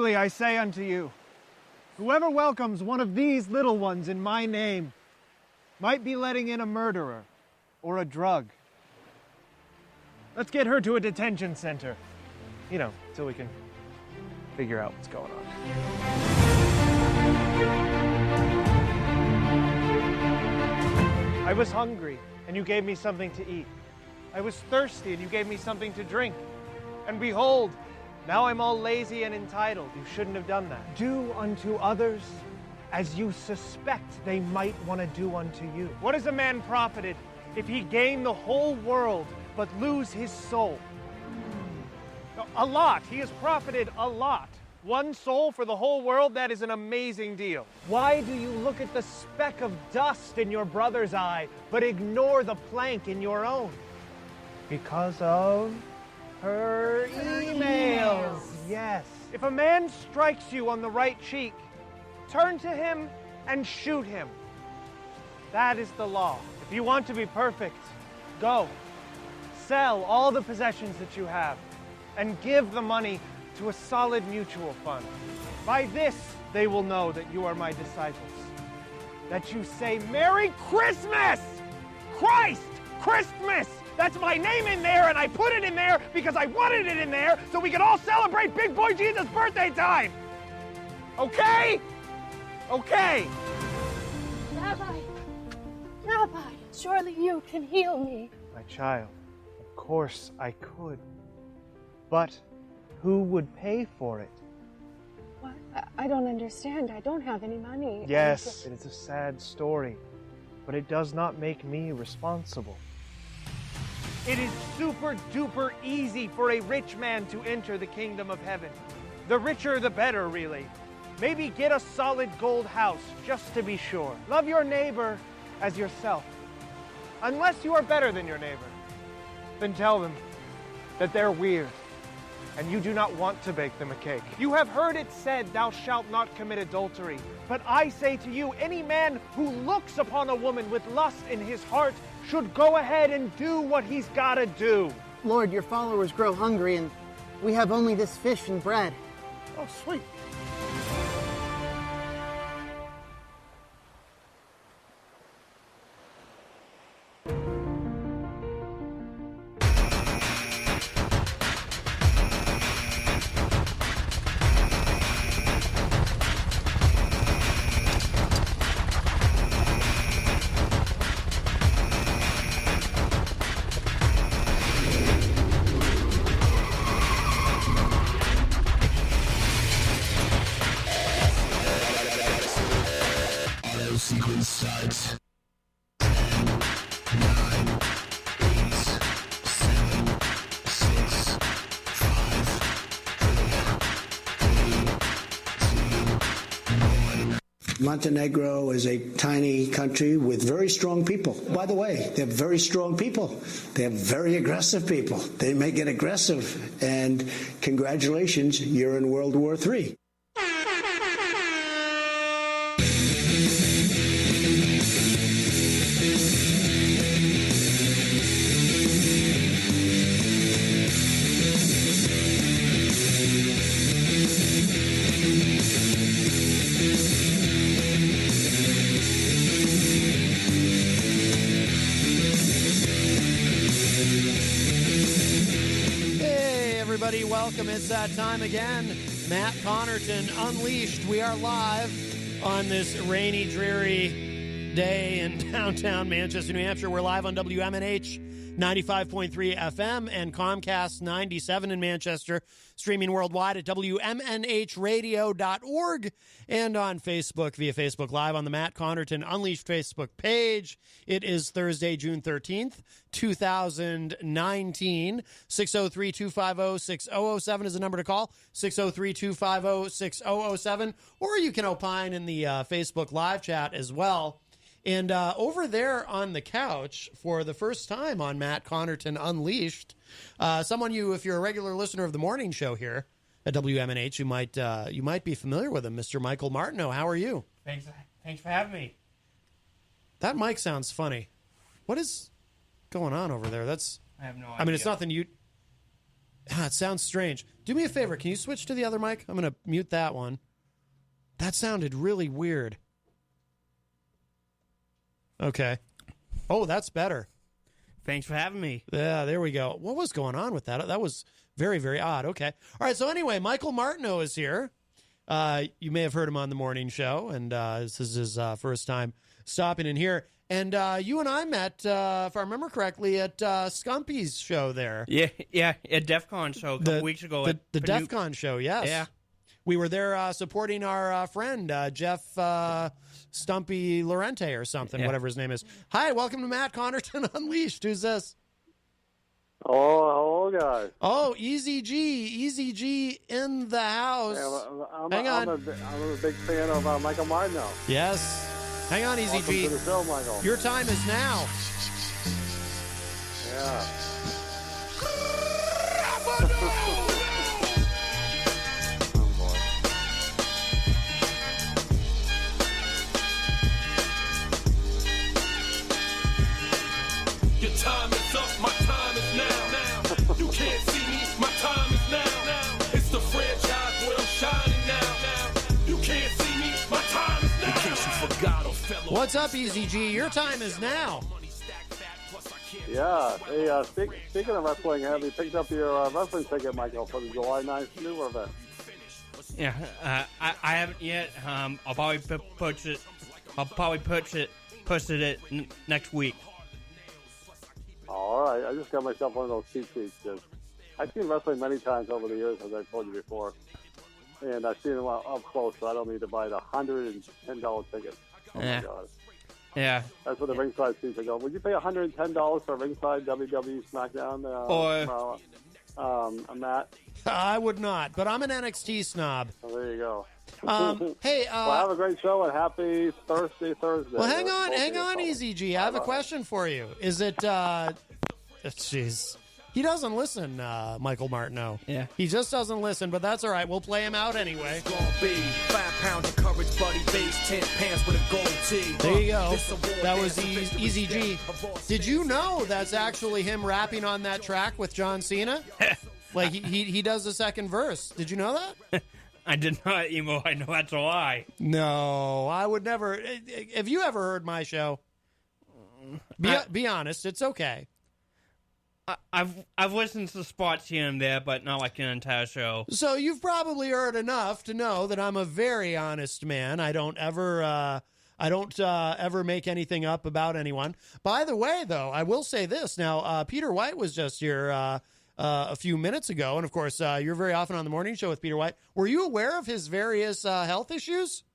Truly I say unto you, whoever welcomes one of these little ones in my name might be letting in a murderer or a drug. Let's get her to a detention center. You know, till we can figure out what's going on. I was hungry, and you gave me something to eat. I was thirsty, and you gave me something to drink. And behold, now I'm all lazy and entitled. You shouldn't have done that. Do unto others as you suspect they might want to do unto you. What is a man profited if he gain the whole world but lose his soul? A lot. He has profited a lot. One soul for the whole world, that is an amazing deal. Why do you look at the speck of dust in your brother's eye but ignore the plank in your own? Because of her emails. Yes. If a man strikes you on the right cheek, turn to him and shoot him. That is the law. If you want to be perfect, go. Sell all the possessions that you have and give the money to a solid mutual fund. By this, they will know that you are my disciples. That you say, Merry Christmas! Christ! Christmas! That's my name in there, and I put it in there because I wanted it in there so we could all celebrate Big Boy Jesus' birthday time! Okay? Okay. Rabbi, surely you can heal me. My child, of course I could. But who would pay for it? What? I don't understand. I don't have any money. Yes, it is a sad story, but it does not make me responsible. It is super duper easy for a rich man to enter the kingdom of heaven. The richer, the better, really. Maybe get a solid gold house, just to be sure. Love your neighbor as yourself. Unless you are better than your neighbor, then tell them that they're weird, and you do not want to bake them a cake. You have heard it said, thou shalt not commit adultery. But I say to you, any man who looks upon a woman with lust in his heart should go ahead and do what he's gotta do. Lord, your followers grow hungry, and we have only this fish and bread. Oh, sweet. Sequence starts. 10, 9, 8, 7, 6, 5, 4, 3, 2, 1. Montenegro is a tiny country with very strong people. By the way, they're very strong people. They're very aggressive people. They may get aggressive. And congratulations, you're in World War III. Welcome. It's that time again. Matt Connarton Unleashed. We are live on this rainy, dreary day in downtown Manchester, New Hampshire. We're live on WMNH 95.3 FM and Comcast 97 in Manchester, streaming worldwide at WMNHradio.org and on Facebook via Facebook Live on the Matt Connarton Unleashed Facebook page. It is Thursday, June 13th, 2019. 603-250-6007 is the number to call. 603-250-6007. Or you can opine in the Facebook Live chat as well. And over there on the couch, for the first time on Matt Connarton Unleashed, someone if you're a regular listener of the morning show here at WMNH, you might be familiar with him, Mr. Michael Martineau. How are you? Thanks for having me. That mic sounds funny. What is going on over there? I have no idea. I mean, it's nothing you... it sounds strange. Do me a favor. Can you switch to the other mic? I'm going to mute that one. That sounded really weird. Okay. Oh, that's better. Thanks for having me. Yeah, there we go. What was going on with that? That was very, very odd. Okay. All right. So anyway, Michael Martineau is here. You may have heard him on the morning show, and this is his first time stopping in here. And you and I met, if I remember correctly, at Scumpy's show there. Yeah, at DEF CON show a couple weeks ago. The DEF CON show, yes. Yeah. We were there supporting our friend, Jeff Stumpy Lorente or something, whatever his name is. Hi, welcome to Matt Connarton Unleashed. Who's this? Oh, hello, guys. Oh, Easy G in the house. Hang on. I'm a big fan of Michael Martineau. Yes. Hang on, Easy Welcome G. to the show, Michael. Your time is now. Yeah. Your time is up, my time is now. You can't see me, my time is now. It's the franchise where I'm shining now. You can't see me, my time is now. In case you forgot or fell off. What's up, Easy G? Your time is now. Yeah. Hey, speaking of wrestling, have you picked up your wrestling ticket, Michael, for the July 9th New event? Yeah, I haven't yet. I'll probably push it. Push it next week. All right. I just got myself one of those cheap seats. I've seen wrestling many times over the years, as I told you before. And I've seen them up close, so I don't need to buy the $110 ticket. Oh, my God. Yeah. That's what the ringside seats go. Would you pay $110 for a ringside WWE SmackDown? Matt? I would not, but I'm an NXT snob. Oh, there you go. Hey, well, have a great show and happy Thursday. Well, hang on, Easy G. I have a question for you. Is it, jeez. He doesn't listen, Michael Martineau. Yeah. He just doesn't listen, but that's all right. We'll play him out anyway. It's gonna be 5 pounds of courage, buddy, base, 10 pants with a gold tee. There you go. That was Easy G. Did you know that's actually him rapping on that track with John Cena? Like, he does the second verse. Did you know that? I did not, Emo. I know that's a lie. No, I would never. Have you ever heard my show? Be honest. It's okay. I've listened to spots here and there, but not like an entire show. So you've probably heard enough to know that I'm a very honest man. I don't ever make anything up about anyone. By the way, though, I will say this. Now, Peter White was just here a few minutes ago, and of course, you're very often on the morning show with Peter White. Were you aware of his various health issues?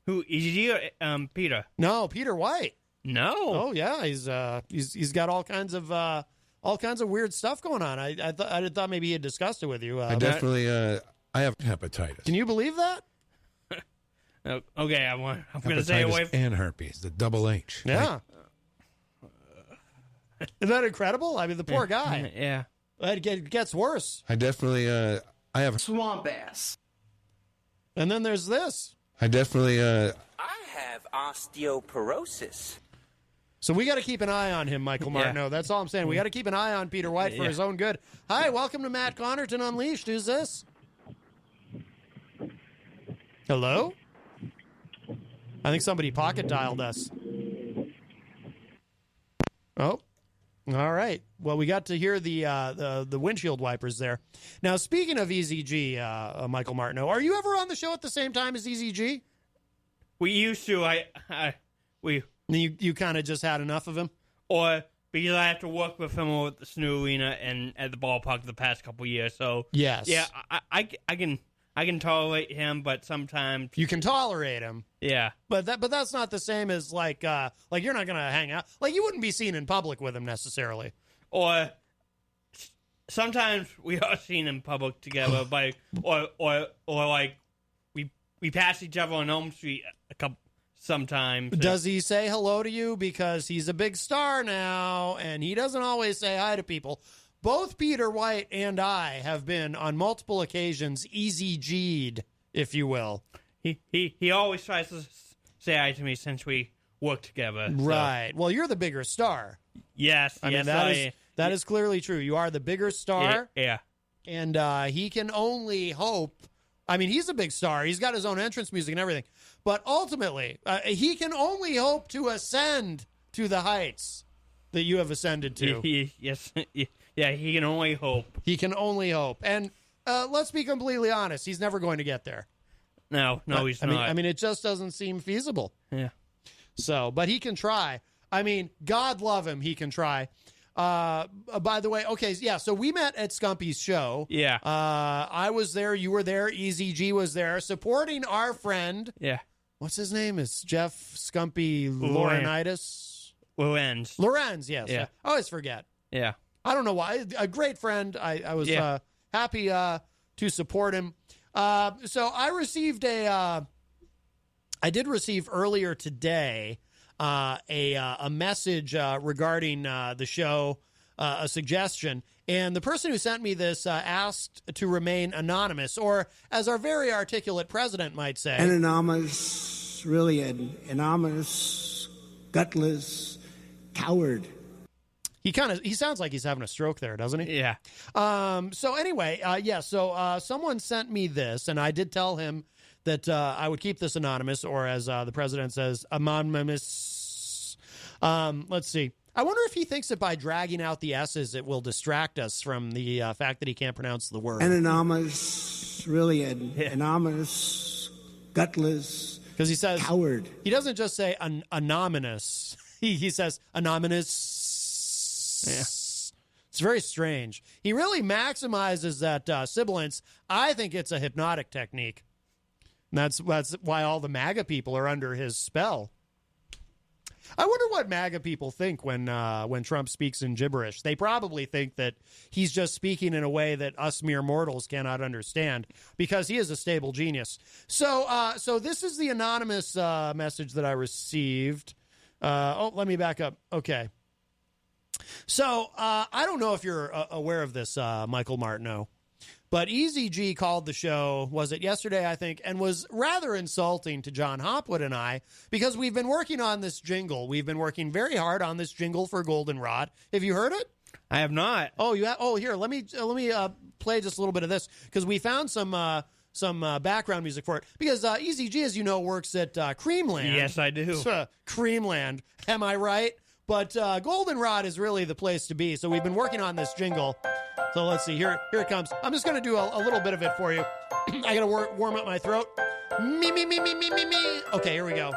Who, EGG or Peter? No, Peter White. No. Oh yeah, he's got all kinds of weird stuff going on. I thought maybe he had discussed it with you. I definitely I have hepatitis. Can you believe that? Okay, I'm going to stay away. And herpes, the double H. Yeah. Isn't that incredible? I mean, the poor guy. Yeah. It gets worse. I definitely I have swamp ass. And then there's this. I definitely I have osteoporosis. So we got to keep an eye on him, Michael Martineau. That's all I'm saying. We got to keep an eye on Peter White for his own good. Hi, welcome to Matt Connarton Unleashed. Who's this? Hello? I think somebody pocket dialed us. Oh, all right. Well, we got to hear the windshield wipers there. Now, speaking of EZG, Michael Martineau, are you ever on the show at the same time as EZG? We used to. You kind of just had enough of him? Or because I have to work with him over at the Snow Arena and at the ballpark the past couple years. So yes, yeah, I can tolerate him, but sometimes you can tolerate him. Yeah, but that's not the same as like you're not gonna hang out. Like you wouldn't be seen in public with him necessarily. Or sometimes we are seen in public together, or like we pass each other on Elm Street sometimes. Does he say hello to you? Because he's a big star now, and he doesn't always say hi to people. Both Peter White and I have been, on multiple occasions, easy-G'd, if you will. He always tries to say hi to me since we work together. So. Right. Well, you're the bigger star. Yes. I mean, that is clearly true. You are the bigger star. Yeah. And he can only hope. I mean, he's a big star. He's got his own entrance music and everything. But ultimately, he can only hope to ascend to the heights that you have ascended to. Yes. Yeah, he can only hope. He can only hope. And let's be completely honest. He's never going to get there. No, he's not. I mean, it just doesn't seem feasible. Yeah. So, but he can try. I mean, God love him. He can try. By the way, okay, yeah, so we met at Scumpy's show. Yeah. I was there. You were there. Easy G was there supporting our friend. Yeah. What's his name? It's Jeff Scumpy Laurinaitis? Lorenz, yes. Yeah. I always forget. Yeah. I don't know why. A great friend. I was happy to support him. So I received I did receive earlier today a message regarding the show, a suggestion. And the person who sent me this asked to remain anonymous, or as our very articulate president might say. An anonymous, really an anonymous, gutless coward. He sounds like he's having a stroke there, doesn't he? Yeah. So anyway, so someone sent me this, and I did tell him that I would keep this anonymous, or as the president says, anonymous. Let's see. I wonder if he thinks that by dragging out the S's, it will distract us from the fact that he can't pronounce the word. An anonymous, really an anonymous, gutless, because he says coward. He doesn't just say anonymous. He says anonymous. Yeah. It's very strange. He really maximizes that sibilance. I think it's a hypnotic technique. And that's why all the MAGA people are under his spell. I wonder what MAGA people think when Trump speaks in gibberish. They probably think that he's just speaking in a way that us mere mortals cannot understand, because he is a stable genius. So this is the anonymous message that I received. Let me back up. Okay. So I don't know if you're aware of this, Michael Martineau, but Easy G called the show, was it yesterday, I think, and was rather insulting to John Hopwood and I, because we've been working on this jingle. We've been working very hard on this jingle for Goldenrod. Have you heard it? I have not. Oh, you have? Oh, here, let me play just a little bit of this, because we found some background music for it. Because Easy G, as you know, works at Creamland. Yes, I do. Creamland. Am I right? But Goldenrod is really the place to be. So we've been working on this jingle. So let's see. Here it comes. I'm just going to do a little bit of it for you. I got to warm up my throat. Me. Okay, here we go.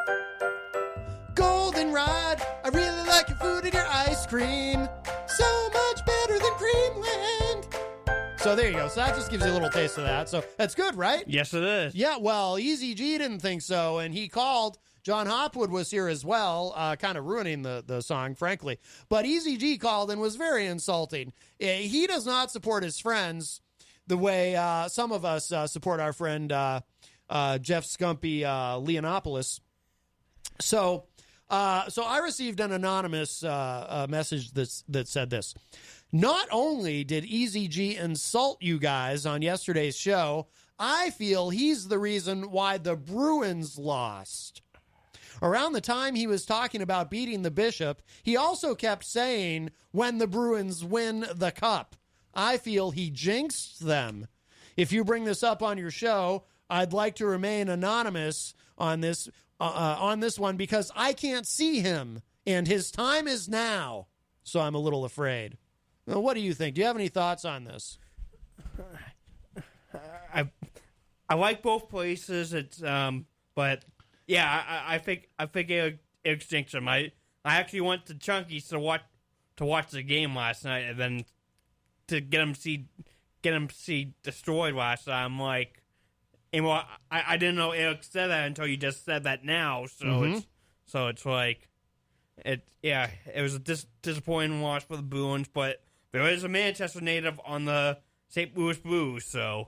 Goldenrod, I really like your food and your ice cream. So much better than Creamland. So there you go. So that just gives you a little taste of that. So that's good, right? Yes, it is. Yeah, well, Easy G didn't think so, and he called. John Hopwood was here as well, kind of ruining the song, frankly. But Easy G called and was very insulting. He does not support his friends the way some of us support our friend Jeff Scumpy Leonopoulos. So I received an anonymous message that said this. Not only did Easy G insult you guys on yesterday's show, I feel he's the reason why the Bruins lost. Around the time he was talking about beating the Bishop, he also kept saying, when the Bruins win the cup. I feel he jinxed them. If you bring this up on your show, I'd like to remain anonymous on this one, because I can't see him, and his time is now. So I'm a little afraid. Now, what do you think? Do you have any thoughts on this? I like both places. It's but. Yeah, I think it extinct him. I actually went to Chunky's to watch the game last night, and then to get him see destroyed last night. I'm like, and well, I didn't know Eric said that until you just said that now. So it's like it was a disappointing loss for the Bruins, but there is a Manchester native on the St. Louis Blues, so.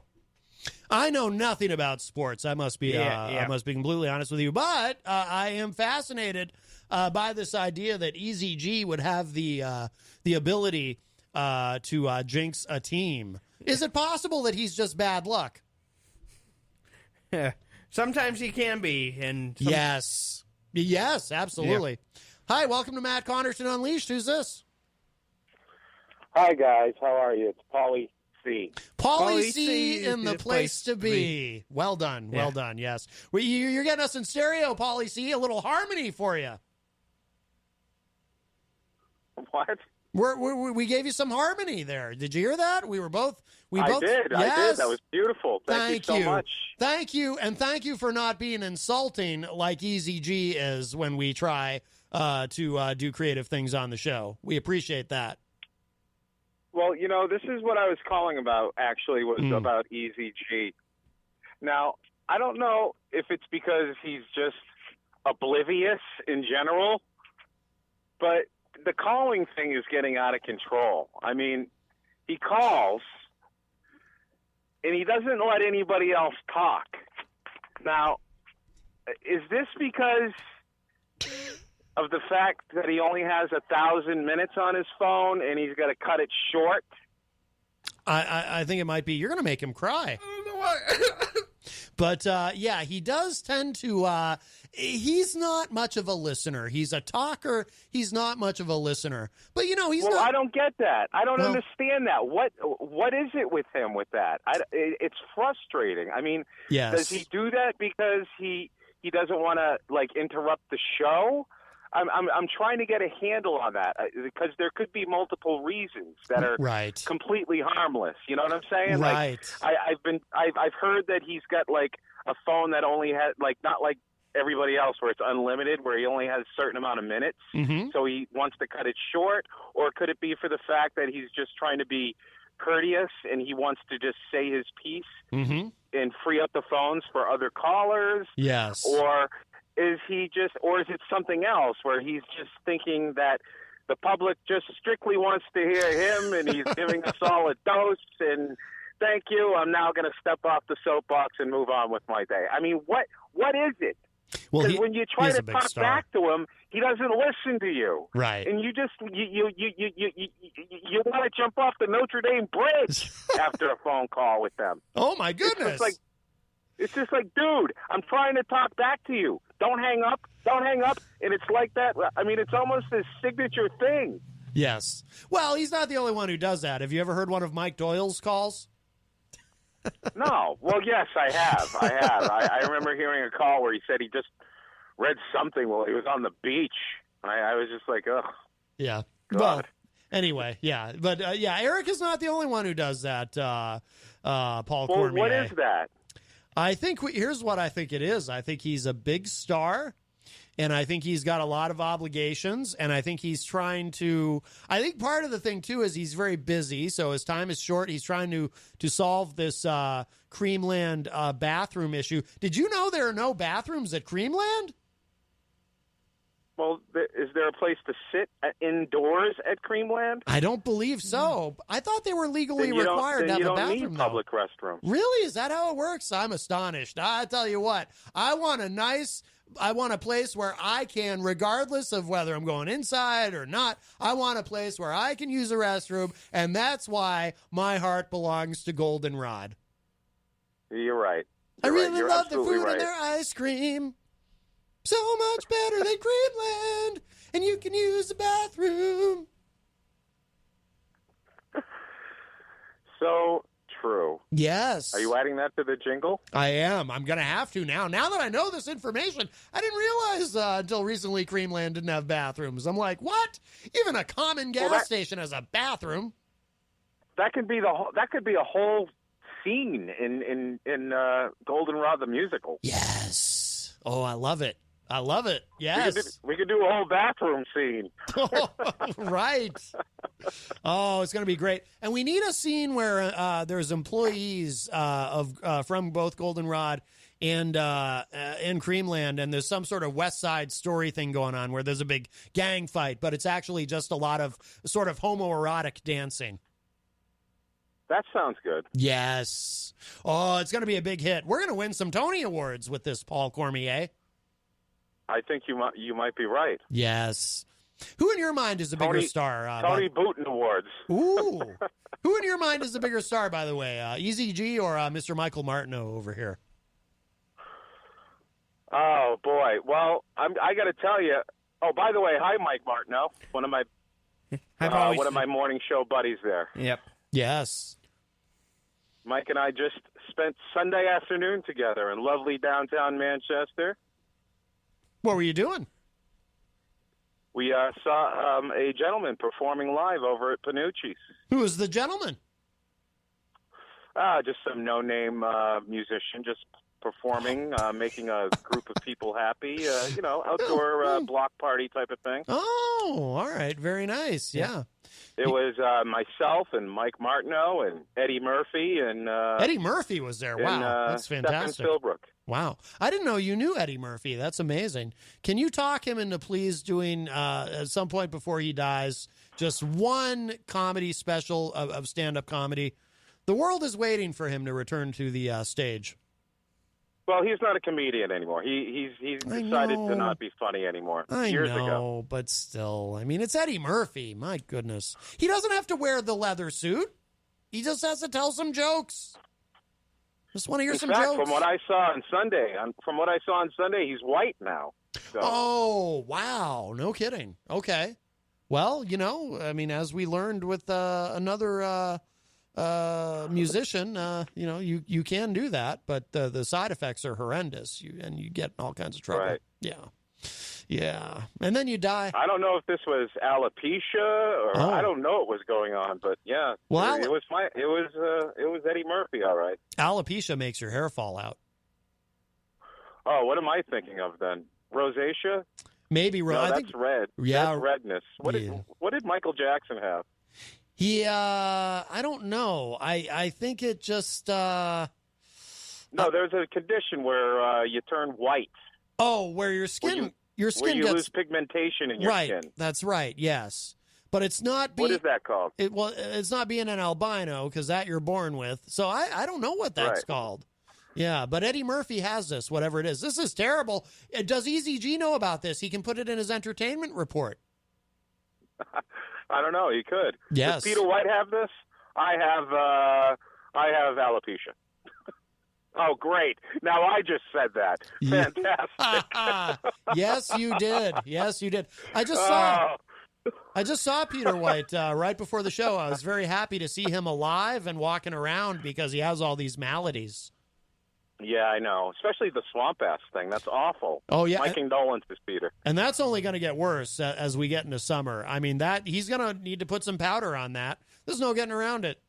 I know nothing about sports. I must be completely honest with you, but I am fascinated by this idea that Easy G would have the ability to jinx a team. Is it possible that he's just bad luck? Yeah. Sometimes he can be, and yes, absolutely. Yeah. Hi, welcome to Matt Connarton Unleashed. Who's this? Hi guys, how are you? It's Paulie C. Pauly C in the place to be. Well done. Well done. Yes. You're getting us in stereo, Pauly C. A little harmony for you. What? We gave you some harmony there. Did you hear that? We both. I did. Yes. That was beautiful. Thank you so much. Thank you, and thank you for not being insulting like Easy G is when we try to do creative things on the show. We appreciate that. Well, this is what I was calling about, actually, was about Easy G. Now, I don't know if it's because he's just oblivious in general, but the calling thing is getting out of control. I mean, he calls, and he doesn't let anybody else talk. Now, is this because of the fact that he only has 1,000 minutes on his phone and he's got to cut it short? I think it might be you're going to make him cry. I don't know why. But, yeah, he does tend to he's not much of a listener. He's a talker. He's not much of a listener. But, he's not. I don't get that. I don't understand that. What is it with him with that? It's frustrating. I mean, yes. Does he do that because he doesn't want to, interrupt the show? I'm trying to get a handle on that because there could be multiple reasons that are completely harmless. You know what I'm saying? Right. I've heard that he's got a phone that only has not like everybody else where it's unlimited, where he only has a certain amount of minutes. Mm-hmm. So he wants to cut it short, or could it be for the fact that he's just trying to be courteous and he wants to just say his piece and free up the phones for other callers? Yes. Or is it something else where he's just thinking that the public just strictly wants to hear him and he's giving us all a dose and thank you, I'm now going to step off the soapbox and move on with my day? I mean, what is it? Well, when you try to talk back to him, he doesn't listen to you. Right. And you just you want to jump off the Notre Dame bridge after a phone call with them. Oh my goodness. It's just like, dude, I'm trying to talk back to you. Don't hang up. Don't hang up. And it's like that. I mean, it's almost his signature thing. Yes. Well, he's not the only one who does that. Have you ever heard one of Mike Doyle's calls? No. Well, yes, I have. I remember hearing a call where he said he just read something while he was on the beach. I was just like, ugh. Yeah. God. Well, anyway, yeah. But, Eric is not the only one who does that, Paul Cormier. What is that? I think here's what I think it is. I think he's a big star, and I think he's got a lot of obligations, and I think he's trying to – I think part of the thing, too, is he's very busy, so his time is short. He's trying to solve this Creamland bathroom issue. Did you know there are no bathrooms at Creamland? Well, is there a place to sit indoors at Creamland? I don't believe so. I thought they were legally required to have a bathroom. You don't need public restrooms. Really? Is that how it works? I'm astonished. I tell you what, I want a place where I can, regardless of whether I'm going inside or not, I want a place where I can use a restroom, and that's why my heart belongs to Goldenrod. You're right. I really You're love the food right. and their ice cream. So much better than Creamland, and you can use the bathroom. So true. Yes. Are you adding that to the jingle? I am. I'm going to have to now. Now that I know this information, I didn't realize until recently Creamland didn't have bathrooms. I'm like, what? Even a common gas station has a bathroom. That could be a whole scene in Goldenrod the musical. Yes. Oh, I love it. I love it. Yes. We could do a whole bathroom scene. Right. Oh, it's going to be great. And we need a scene where there's employees from both Goldenrod and Creamland, and there's some sort of West Side Story thing going on where there's a big gang fight, but it's actually just a lot of sort of homoerotic dancing. That sounds good. Yes. Oh, it's going to be a big hit. We're going to win some Tony Awards with this, Paul Cormier. I think you might be right. Yes. Who in your mind is the bigger star? Tony Booton Awards. Ooh. Who in your mind is the bigger star, by the way? Easy G or Mr. Michael Martineau over here? Oh, boy. Well, I got to tell you. Oh, by the way, hi, Mike Martineau, one of my morning show buddies there. Yep. Yes. Mike and I just spent Sunday afternoon together in lovely downtown Manchester. What were you doing? We saw a gentleman performing live over at Panucci's. Who was the gentleman? Just some no-name musician, just performing, making a group of people happy. Outdoor block party type of thing. Oh, all right. Very nice. Yeah. It was myself and Mike Martineau and Eddie Murphy. And Eddie Murphy was there. Wow. That's fantastic. Stephen Philbrook. Wow. I didn't know you knew Eddie Murphy. That's amazing. Can you talk him into please doing, at some point before he dies, just one comedy special of stand-up comedy? The world is waiting for him to return to the stage. Well, he's not a comedian anymore. He's decided to not be funny anymore. Years ago. But still, I mean, it's Eddie Murphy. My goodness. He doesn't have to wear the leather suit. He just has to tell some jokes. Just want to hear some jokes. From what I saw on Sunday, he's white now. So. Oh, wow. No kidding. Okay. Well, I mean, as we learned with another musician, you can do that, but the side effects are horrendous. You get in all kinds of trouble. Right. Yeah. And then you die. I don't know if this was alopecia or I don't know what was going on, but yeah. Well, it was Eddie Murphy, all right. Alopecia makes your hair fall out. Oh, what am I thinking of then? Rosacea? Maybe that's red. Yeah, that's redness. What did Michael Jackson have? I don't know. I think it just No, there's a condition where you turn white. Oh, where your skin where you lose pigmentation in your skin. Right. That's right. Yes. But it's not what is that called? It's not being an albino, because that you're born with. So I don't know what that's called. Yeah, but Eddie Murphy has this, whatever it is. This is terrible. Does Easy G know about this? He can put it in his entertainment report. I don't know. He could. Yes. Does Peter White have this? I have alopecia. Oh, great. Now I just said that. Fantastic. Yes, you did. Yes, you did. I just saw Peter White right before the show. I was very happy to see him alive and walking around because he has all these maladies. Yeah, I know. Especially the swamp ass thing. That's awful. Oh, yeah. My condolences, Peter. And that's only going to get worse as we get into summer. I mean, he's going to need to put some powder on that. There's no getting around it.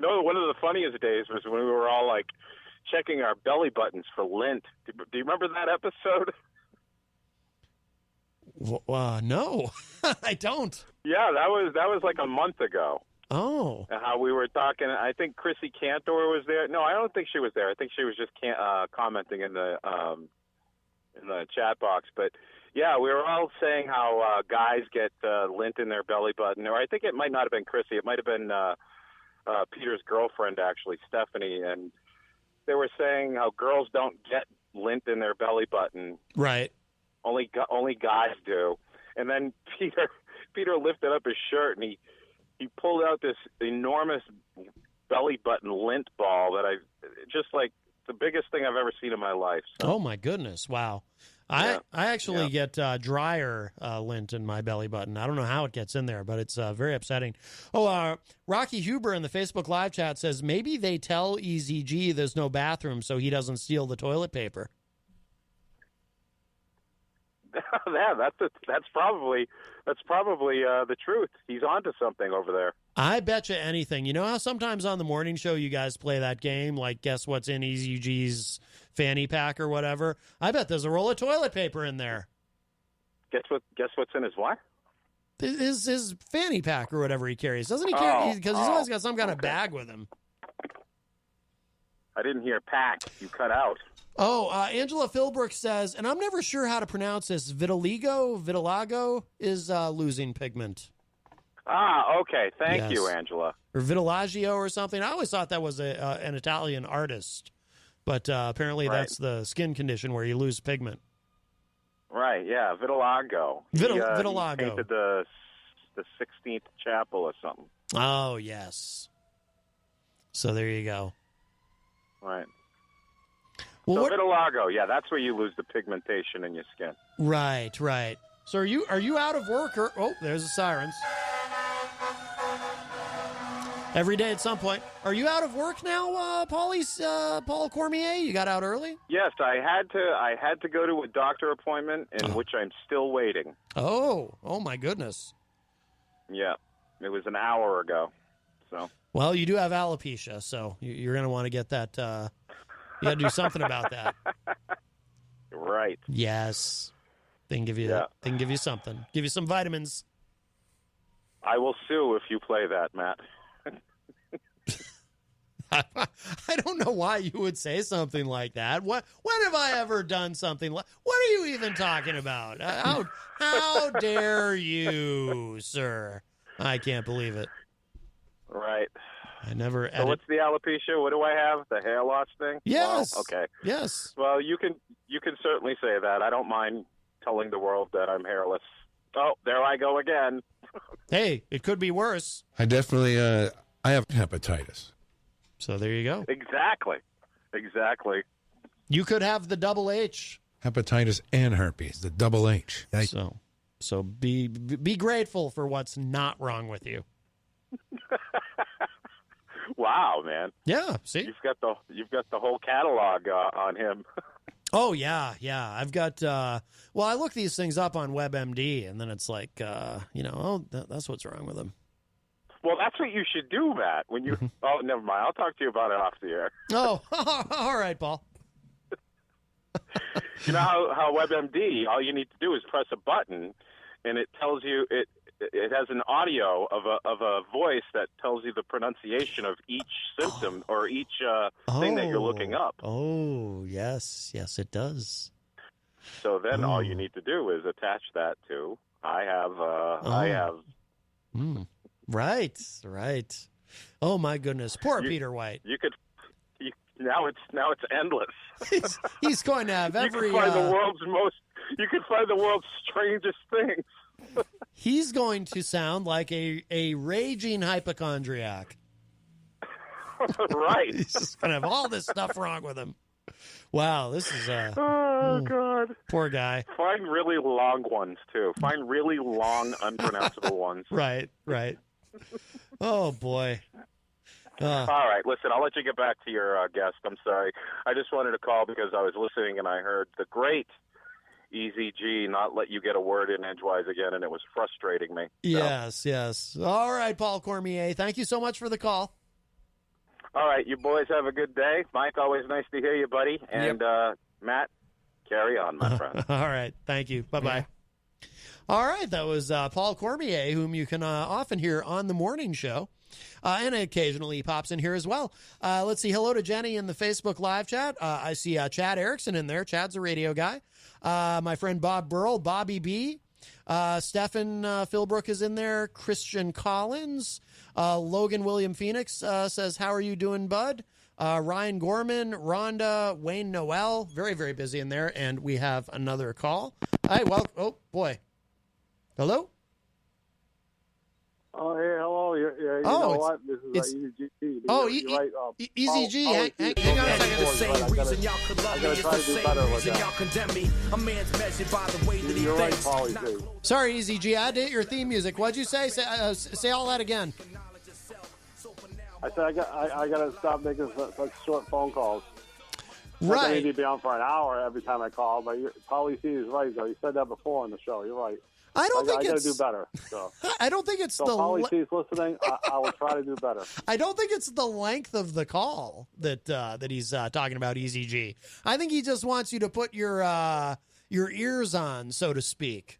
One of the funniest days was when we were all like checking our belly buttons for lint. Do you remember that episode? No, I don't. Yeah, that was like a month ago. Oh. And how we were talking. I think Chrissy Cantor was there. No, I don't think she was there. I think she was just commenting in the chat box. But yeah, we were all saying how guys get lint in their belly button. Or I think it might not have been Chrissy. It might have been Peter's girlfriend, actually, Stephanie. And they were saying how girls don't get lint in their belly button. Right. Only guys do. And then Peter lifted up his shirt and he pulled out this enormous belly button lint ball that just like the biggest thing I've ever seen in my life. So. Oh my goodness! Wow, I actually get dryer lint in my belly button. I don't know how it gets in there, but it's very upsetting. Oh, Rocky Huber in the Facebook live chat says maybe they tell EZG there's no bathroom so he doesn't steal the toilet paper. Yeah, that's probably the truth. He's onto something over there. I bet you anything. You know how sometimes on the morning show you guys play that game, like guess what's in EZG's fanny pack or whatever? I bet there's a roll of toilet paper in there. Guess what's in his what? His fanny pack or whatever he carries. Doesn't he carry? Because he's always got some kind of bag with him. I didn't hear pack. You cut out. Oh, Angela Philbrook says, and I'm never sure how to pronounce this, vitiligo is losing pigment. Ah, okay. Thank you, Angela. Or vitiligo or something. I always thought that was an Italian artist, but apparently that's the skin condition where you lose pigment. Right, yeah, vitiligo. Vitiligo. He painted the 16th Chapel or something. Oh, yes. So there you go. Right. Well, so vitiligo, yeah, that's where you lose the pigmentation in your skin. Right. So are you out of work? Or there's the sirens. Every day at some point. Are you out of work now, Paul Cormier? You got out early? Yes, I had to go to a doctor appointment in which I'm still waiting. Oh my goodness. Yeah, it was an hour ago. So. Well, you do have alopecia, so you're going to want to get that. You got to do something about that. Right. Yes. They can give you something. Give you some vitamins. I will sue if you play that, Matt. I don't know why you would say something like that. When have I ever done something like? What are you even talking about? How dare you, sir? I can't believe it. Right. I never. So what's the alopecia? What do I have? The hair loss thing? Yes. Well, okay. Yes. Well, you can certainly say that. I don't mind telling the world that I'm hairless. Oh, there I go again. Hey, it could be worse. I definitely I have hepatitis. So there you go. Exactly. You could have the double H. Hepatitis and herpes, the double H. So be grateful for what's not wrong with you. Wow, man. Yeah, see? You've got the whole catalog on him. Oh, yeah. I've got, I look these things up on WebMD, and then it's like, that's what's wrong with them. Well, that's what you should do, Matt. When you, oh, never mind. I'll talk to you about it off the air. Oh, all right, Paul. You know how WebMD, all you need to do is press a button, and it tells you, it has an audio of a voice that tells you the pronunciation of each symptom or each thing that you're looking up. Oh, yes, it does. So then all you need to do is attach that to I have. Right. Oh my goodness, poor Peter White. Now it's endless. He's going to have every. You could find the world's strangest things. He's going to sound like a raging hypochondriac. Right. He's going to have all this stuff wrong with him. Wow, this is God. Poor guy. Find really long ones too. Find really long, unpronounceable ones. Right. Oh boy. All right, listen, I'll let you get back to your guest. I'm sorry. I just wanted to call because I was listening and I heard the great Easy G not let you get a word in edgewise again, and it was frustrating me. So. Yes. All right, Paul Cormier. Thank you so much for the call. All right, you boys have a good day. Mike, always nice to hear you, buddy. And Matt, carry on, my friend. All right, thank you. Bye-bye. Yeah. All right, that was Paul Cormier, whom you can often hear on the morning show. And occasionally he pops in here as well. Let's see. Hello to Jenny in the Facebook live chat. I see Chad Erickson in there. Chad's a radio guy. My friend Bob Burrell, Bobby B. Stefan Philbrook is in there. Christian Collins. Logan William Phoenix says, how are you doing, bud? Ryan Gorman, Rhonda, Wayne Noel. Very, very busy in there. And we have another call. Hi, oh, boy. Hello? Oh, hey, hello. You know what? This is Easy G. Easy G. Hang on a second. The same reason y'all could love me is the same reason y'all condemn me. A man's measured by the way that he thinks. Right, sorry, Easy G. I did your theme music. What'd you say? Say all that again. I said I got to stop making such short phone calls. Right. I need to be on for an hour every time I call, but Paulie C is right, though. You said that before on the show. You're right. I got to do better. So. I don't think it's so Paulie C is listening. I will try to do better. I don't think it's the length of the call that he's talking about, Easy G. I think he just wants you to put your ears on, so to speak.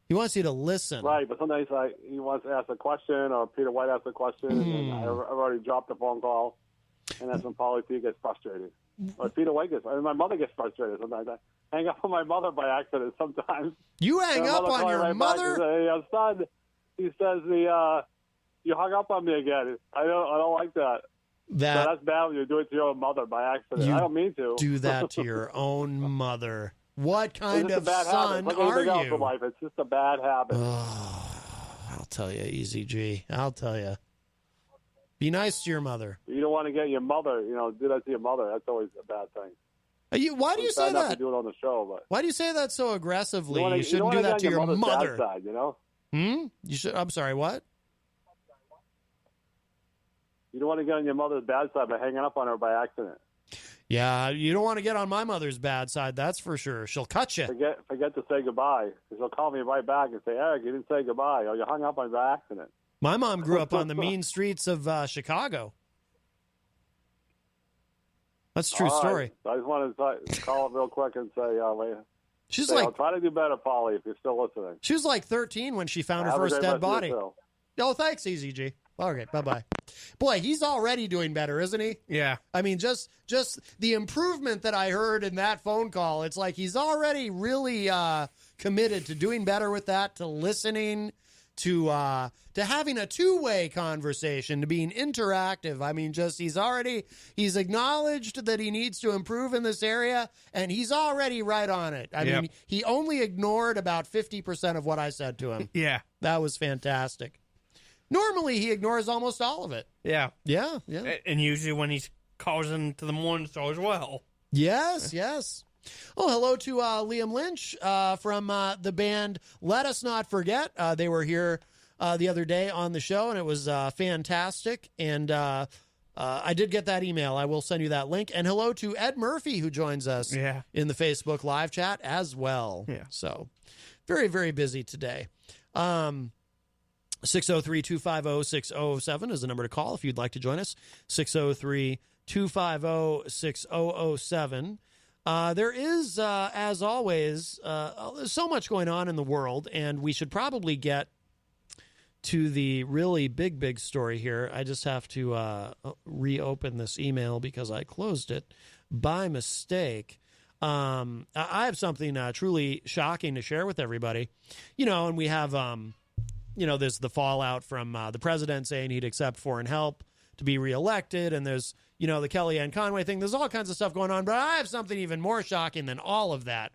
He wants you to listen. Right, but sometimes he wants to ask a question, or Peter White asks a question, and I've already dropped the phone call, and that's when Paulie C gets frustrated. Or Peter White my mother gets frustrated sometimes. I hang up on my mother by accident sometimes. You hang up on your mother? Hey, son, he says you hung up on me again. I don't like that. So that's bad when you do it to your own mother by accident. I don't mean to. Do that to your own mother. What kind of son like are else you? in life. It's just a bad habit. I'll tell you, Easy G. I'll tell you. Be nice to your mother. You don't want to get your mother, do that to your mother. That's always a bad thing. Why do you say that? To do it on the show, but why do you say that so aggressively? You shouldn't do that to your mother. Side, You should. I'm sorry. What? You don't want to get on your mother's bad side by hanging up on her by accident. Yeah, you don't want to get on my mother's bad side, that's for sure. She'll cut you. Forget to say goodbye. Because she'll call me right back and say, Eric, you didn't say goodbye. Or you hung up on me by accident. My mom grew up on the mean streets of Chicago. That's a true story. I just wanted to call it real quick and say, she's I'll try to do better, Polly, if you're still listening. She was like 13 when she found her first dead body. Oh, thanks, EZG. Okay, bye-bye. Boy, he's already doing better, isn't he? Yeah. I mean, just the improvement that I heard in that phone call, it's like he's already really committed to doing better with that, to listening, to having a two-way conversation, to being interactive. I mean, he's acknowledged that he needs to improve in this area, and he's already right on it. I mean, he only ignored about 50% of what I said to him. Yeah. That was fantastic. Normally, he ignores almost all of it. Yeah. Yeah. And usually when he calls into the morning show as well. Yes. Oh, hello to Liam Lynch from the band Let Us Not Forget. They were here the other day on the show, and it was fantastic. And I did get that email. I will send you that link. And hello to Ed Murphy, who joins us in the Facebook live chat as well. Yeah. So very, very busy today. 603-250-6007 is the number to call if you'd like to join us. 603-250-6007. There is, as always, so much going on in the world, and we should probably get to the really big story here. I just have to reopen this email because I closed it by mistake. I have something truly shocking to share with everybody. And we have... there's the fallout from the president saying he'd accept foreign help to be reelected. And there's, the Kellyanne Conway thing. There's all kinds of stuff going on. But I have something even more shocking than all of that.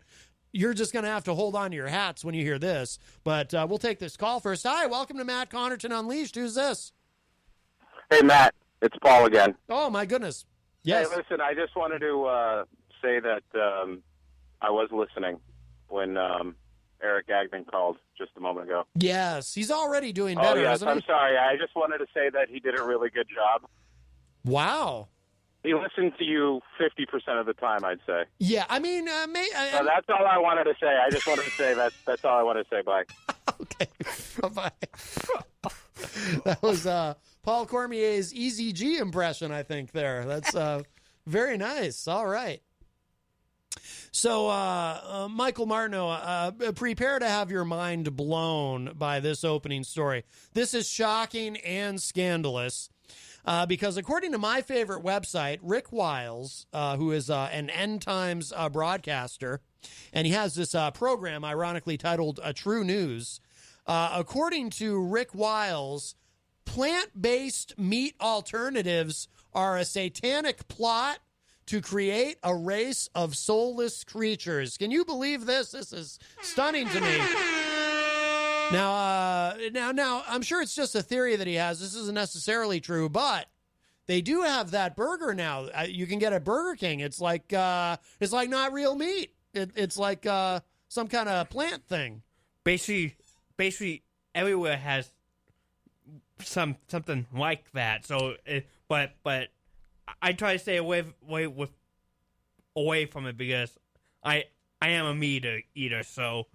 You're just going to have to hold on to your hats when you hear this. But we'll take this call first. Hi, welcome to Matt Connarton Unleashed. Who's this? Hey, Matt. It's Paul again. Oh, my goodness. Yes. Hey, listen, I just wanted to say that I was listening when... Eric Gagnon called just a moment ago. Yes, he's already doing better, isn't he? I'm sorry. I just wanted to say that he did a really good job. Wow. He listened to you 50% of the time, I'd say. Yeah, I mean... so that's all I wanted to say. I just wanted to say that's all I want to say. Bye. Okay. Bye-bye. That was Paul Cormier's EZG impression, I think, there. That's very nice. All right. So, Michael Martineau, prepare to have your mind blown by this opening story. This is shocking and scandalous because according to my favorite website, Rick Wiles, who is an End Times broadcaster, and he has this program ironically titled True News. According to Rick Wiles, plant-based meat alternatives are a satanic plot to create a race of soulless creatures. Can you believe this? This is stunning to me. Now, I'm sure it's just a theory that he has. This isn't necessarily true, but they do have that burger now. You can get at Burger King. It's like not real meat. It's like some kind of plant thing. Basically, everywhere has something like that. So, but. I try to stay away from it because I am a meat eater. So,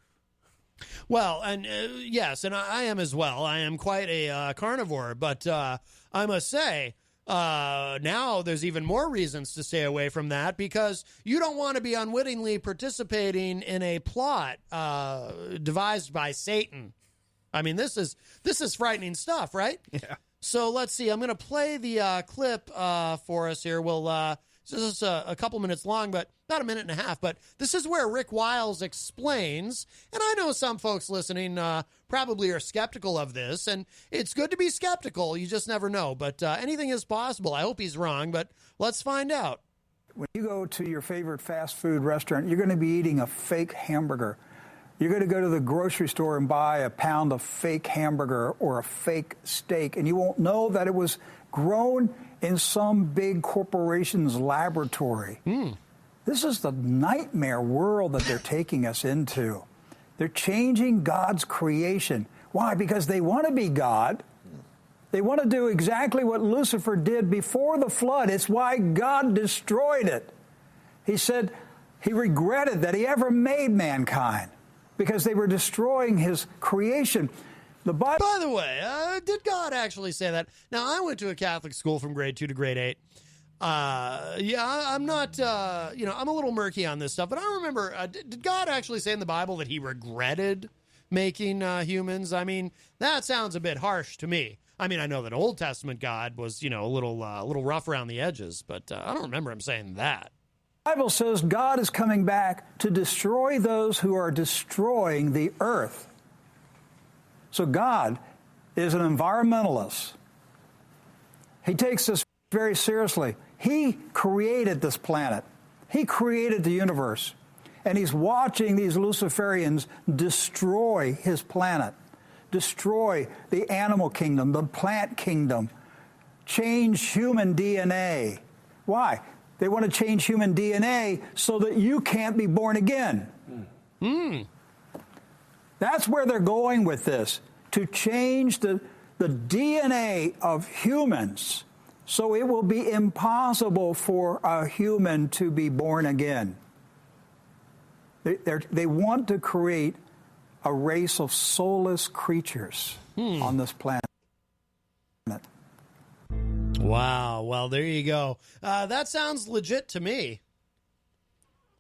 well, and yes, and I am as well. I am quite a carnivore, but I must say now there's even more reasons to stay away from that because you don't want to be unwittingly participating in a plot devised by Satan. I mean, this is frightening stuff, right? Yeah. So let's see. I'm going to play the clip for us here. This is a couple minutes long, but about a minute and a half. But this is where Rick Wiles explains, and I know some folks listening probably are skeptical of this, and it's good to be skeptical. You just never know. But anything is possible. I hope he's wrong, but let's find out. When you go to your favorite fast food restaurant, you're going to be eating a fake hamburger. You're going to go to the grocery store and buy a pound of fake hamburger or a fake steak, and you won't know that it was grown in some big corporation's laboratory. This is the nightmare world that they're taking us into. They're changing God's creation. Why? Because they want to be God. They want to do exactly what Lucifer did before the flood. It's why God destroyed it. He said he regretted that he ever made mankind because they were destroying his creation. The Bible. By the way, did God actually say that? Now, I went to a Catholic school from grade 2 to grade 8. I'm not, I'm a little murky on this stuff, but I remember, did God actually say in the Bible that he regretted making humans? I mean, that sounds a bit harsh to me. I mean, I know that Old Testament God was, a little rough around the edges, but I don't remember him saying that. The Bible says God is coming back to destroy those who are destroying the earth. So God is an environmentalist. He takes this very seriously. He created this planet. He created the universe. And he's watching these Luciferians destroy his planet, destroy the animal kingdom, the plant kingdom, change human DNA. Why? They want to change human DNA so that you can't be born again. That's where they're going with this, to change the DNA of humans so it will be impossible for a human to be born again. They want to create a race of soulless creatures on this planet. Wow. Well, there you go. That sounds legit to me.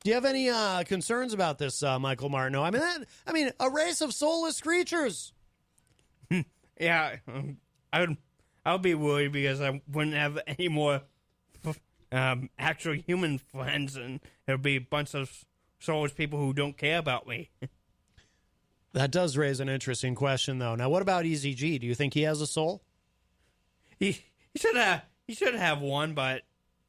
Do you have any concerns about this, Michael Martineau? I mean, a race of soulless creatures. Yeah, I would be worried because I wouldn't have any more actual human friends, and there would be a bunch of soulless people who don't care about me. That does raise an interesting question, though. Now, what about EZG? Do you think he has a soul? He should have one, but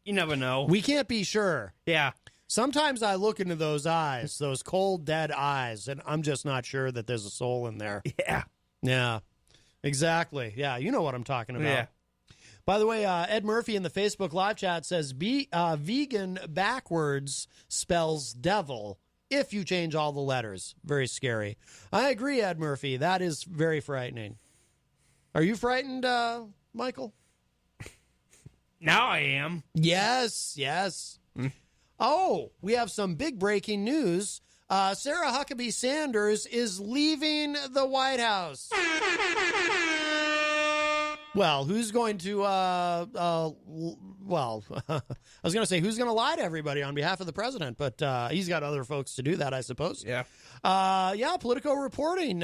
you never know. We can't be sure. Yeah. Sometimes I look into those eyes, those cold, dead eyes, and I'm just not sure that there's a soul in there. Yeah. Yeah. Exactly. Yeah, you know what I'm talking about. Yeah. By the way, Ed Murphy in the Facebook live chat says vegan backwards spells devil if you change all the letters. Very scary. I agree, Ed Murphy. That is very frightening. Are you frightened, Michael? Now I am. Yes. Oh, we have some big breaking news. Sarah Huckabee Sanders is leaving the White House. Well, who's going to, I was going to say who's going to lie to everybody on behalf of the president, but he's got other folks to do that, I suppose. Yeah. Politico reporting.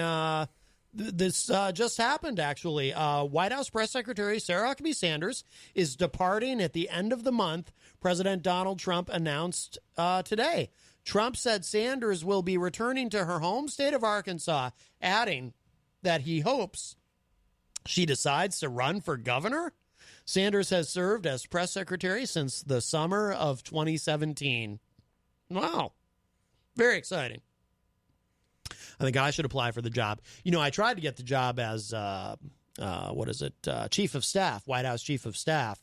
This just happened, actually. White House Press Secretary Sarah Huckabee Sanders is departing at the end of the month, President Donald Trump announced today. Trump said Sanders will be returning to her home state of Arkansas, adding that he hopes she decides to run for governor. Sanders has served as press secretary since the summer of 2017. Wow. Very exciting. I think I should apply for the job. I tried to get the job as, chief of staff, White House chief of staff.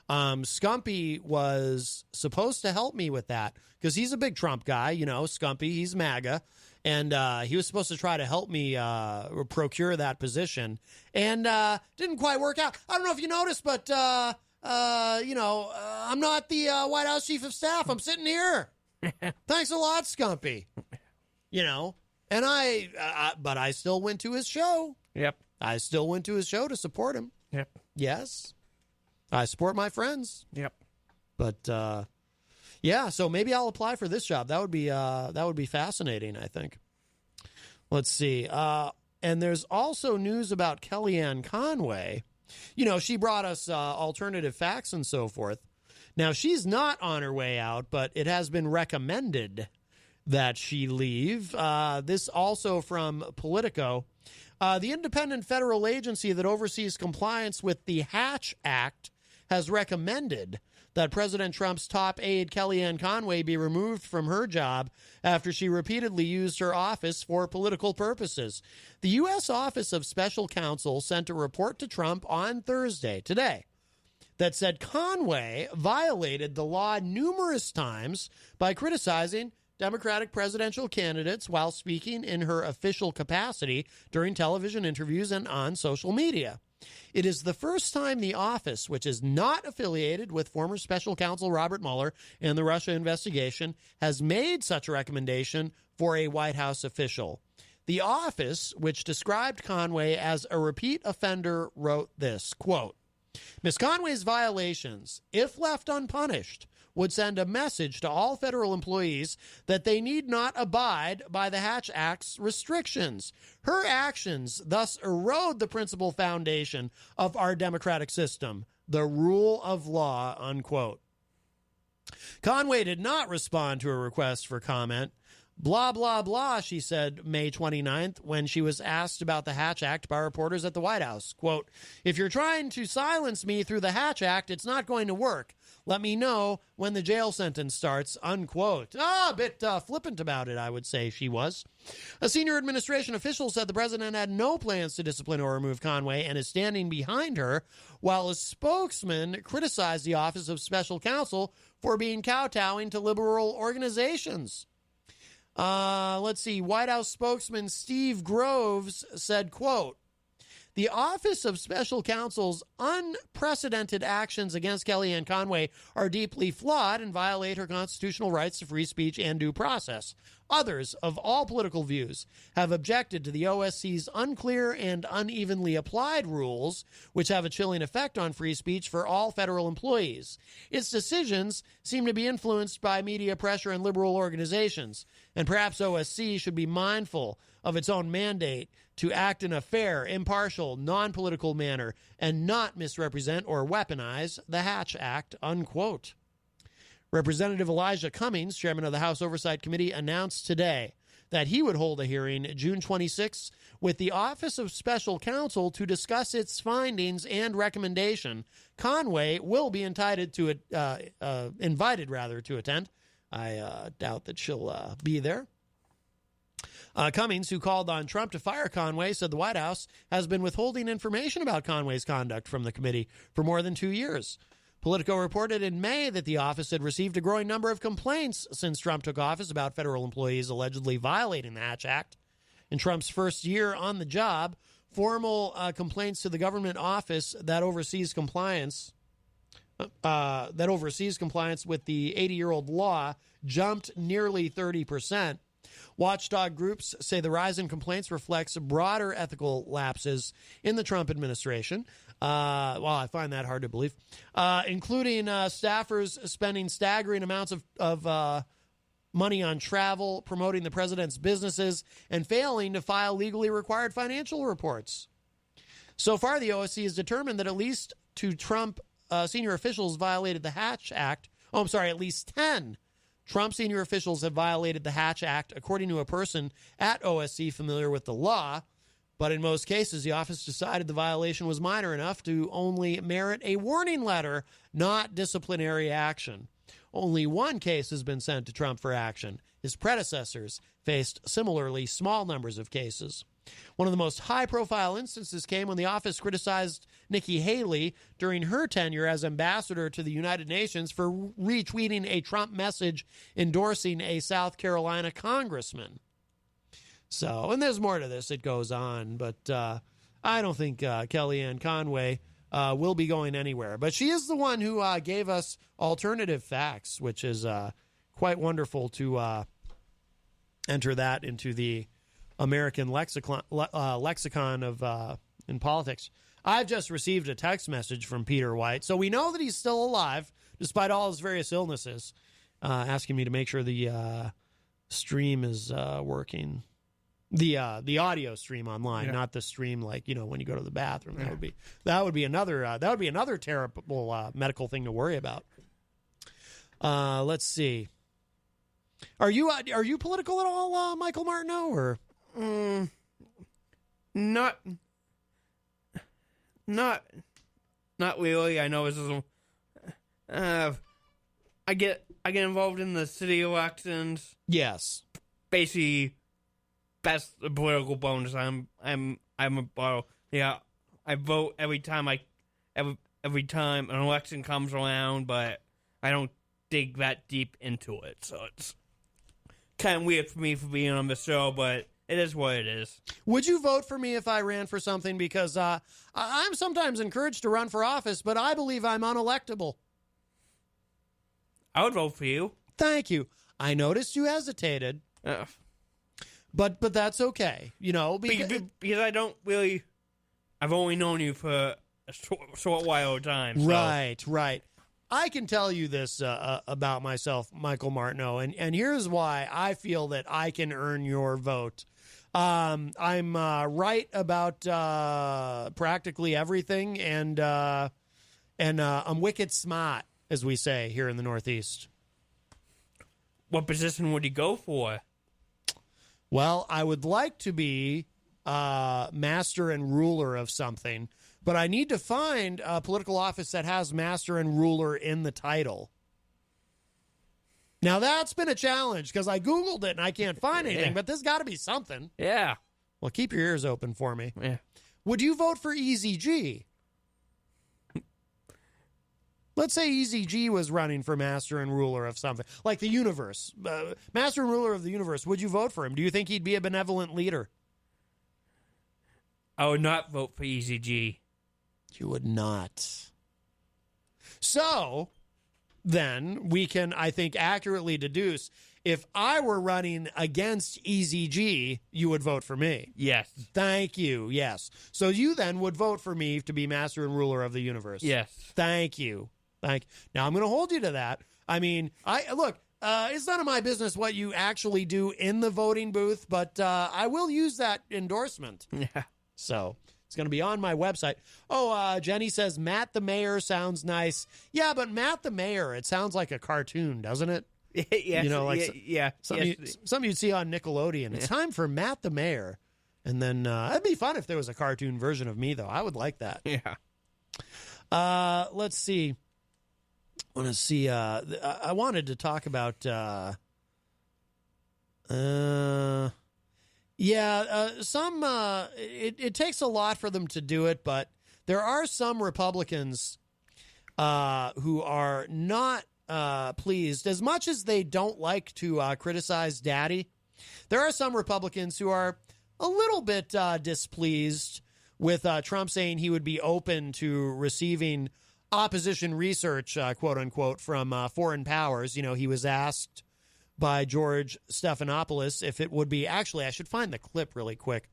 Scumpy was supposed to help me with that because he's a big Trump guy, Scumpy, he's MAGA. And he was supposed to try to help me procure that position. And didn't quite work out. I don't know if you noticed, but, I'm not the White House chief of staff. I'm sitting here. Thanks a lot, Scumpy. And but I still went to his show. Yep. I still went to his show to support him. Yep. Yes. I support my friends. Yep. But, yeah, so maybe I'll apply for this job. That would be fascinating, I think. Let's see. And there's also news about Kellyanne Conway. She brought us alternative facts and so forth. Now, she's not on her way out, but it has been recommended that she leave. This also from Politico. The independent federal agency that oversees compliance with the Hatch Act has recommended that President Trump's top aide, Kellyanne Conway, be removed from her job after she repeatedly used her office for political purposes. The U.S. Office of Special Counsel sent a report to Trump on Thursday, today, that said Conway violated the law numerous times by criticizing Democratic presidential candidates while speaking in her official capacity during television interviews and on social media. It is the first time the office, which is not affiliated with former special counsel Robert Mueller and the Russia investigation, has made such a recommendation for a White House official. The office, which described Conway as a repeat offender, wrote this, quote, Ms. Conway's violations, if left unpunished, would send a message to all federal employees that they need not abide by the Hatch Act's restrictions. Her actions thus erode the principal foundation of our democratic system, the rule of law, unquote. Conway did not respond to a request for comment. Blah, blah, blah, she said May 29th when she was asked about the Hatch Act by reporters at the White House. Quote, if you're trying to silence me through the Hatch Act, it's not going to work. Let me know when the jail sentence starts, unquote. A bit flippant about it, I would say she was. A senior administration official said the president had no plans to discipline or remove Conway and is standing behind her, while a spokesman criticized the Office of Special Counsel for being kowtowing to liberal organizations. Let's see. White House spokesman Steve Groves said, quote, the Office of Special Counsel's unprecedented actions against Kellyanne Conway are deeply flawed and violate her constitutional rights to free speech and due process. Others of all political views have objected to the OSC's unclear and unevenly applied rules, which have a chilling effect on free speech for all federal employees. Its decisions seem to be influenced by media pressure and liberal organizations, and perhaps OSC should be mindful of its own mandate to act in a fair, impartial, non-political manner and not misrepresent or weaponize the Hatch Act, unquote. Representative Elijah Cummings, chairman of the House Oversight Committee, announced today that he would hold a hearing June 26 with the Office of Special Counsel to discuss its findings and recommendation. Conway will be invited to attend. I doubt that she'll be there. Cummings, who called on Trump to fire Conway, said the White House has been withholding information about Conway's conduct from the committee for more than 2 years. Politico reported in May that the office had received a growing number of complaints since Trump took office about federal employees allegedly violating the Hatch Act. In Trump's first year on the job, formal complaints to the government office that oversees compliance with the 80-year-old law jumped nearly 30%. Watchdog groups say the rise in complaints reflects broader ethical lapses in the Trump administration. Well, I find that hard to believe, including staffers spending staggering amounts of money on travel, promoting the president's businesses, and failing to file legally required financial reports. So far, the OSC has determined that at least 2 Trump senior officials violated the Hatch Act. At least 10 Trump senior officials have violated the Hatch Act, according to a person at OSC familiar with the law. But in most cases, the office decided the violation was minor enough to only merit a warning letter, not disciplinary action. Only one case has been sent to Trump for action. His predecessors faced similarly small numbers of cases. One of the most high-profile instances came when the office criticized Nikki Haley during her tenure as ambassador to the United Nations for retweeting a Trump message endorsing a South Carolina congressman. So, and there's more to this. It goes on, but I don't think Kellyanne Conway will be going anywhere. But she is the one who gave us alternative facts, which is quite wonderful to enter that into the American lexicon of in politics. I've just received a text message from Peter White, so we know that he's still alive despite all his various illnesses, asking me to make sure the stream is working. The audio stream online, not the stream like when you go to the bathroom. That would be another terrible medical thing to worry about. Let's see. Are you political at all, Michael Martineau, or? Not really. I know this is I get involved in the city elections. Yes. Basically, that's the political bonus. I vote every time every time an election comes around, but I don't dig that deep into it. So kind of weird for me for being on the show, but it is what it is. Would you vote for me if I ran for something? Because I'm sometimes encouraged to run for office, but I believe I'm unelectable. I would vote for you. Thank you. I noticed you hesitated, but that's okay. You know, because I don't really. I've only known you for a short while of time. So. Right. I can tell you this about myself, Michael Martineau, and here's why I feel that I can earn your vote. I'm right about practically everything, and I'm wicked smart, as we say here in the Northeast. What position would you go for? Well, I would like to be master and ruler of something, but I need to find a political office that has master and ruler in the title. Now, that's been a challenge because I Googled it and I can't find anything, but there's got to be something. Yeah. Well, keep your ears open for me. Yeah. Would you vote for Easy G? Let's say Easy G was running for master and ruler of something, like the universe. Master and ruler of the universe. Would you vote for him? Do you think he'd be a benevolent leader? I would not vote for Easy G. You would not. So, then, we can, I think, accurately deduce, if I were running against Easy G, you would vote for me. Yes. Thank you, yes. So you then would vote for me to be master and ruler of the universe. Yes. Thank you. Now, I'm going to hold you to that. I mean, it's none of my business what you actually do in the voting booth, but I will use that endorsement. Yeah. So it's going to be on my website. Oh, Jenny says Matt the Mayor sounds nice. Yeah, but Matt the Mayor, it sounds like a cartoon, doesn't it? Yes. You know, like something you'd see on Nickelodeon. Yeah. It's time for Matt the Mayor. And then it'd be fun if there was a cartoon version of me, though. I would like that. Yeah. Let's see. I wanted to talk about. It takes a lot for them to do it, but there are some Republicans who are not pleased, as much as they don't like to criticize Daddy. There are some Republicans who are a little bit displeased with Trump saying he would be open to receiving opposition research, quote unquote, from foreign powers. You know, he was asked by George Stephanopoulos if it would be, actually, I should find the clip really quick.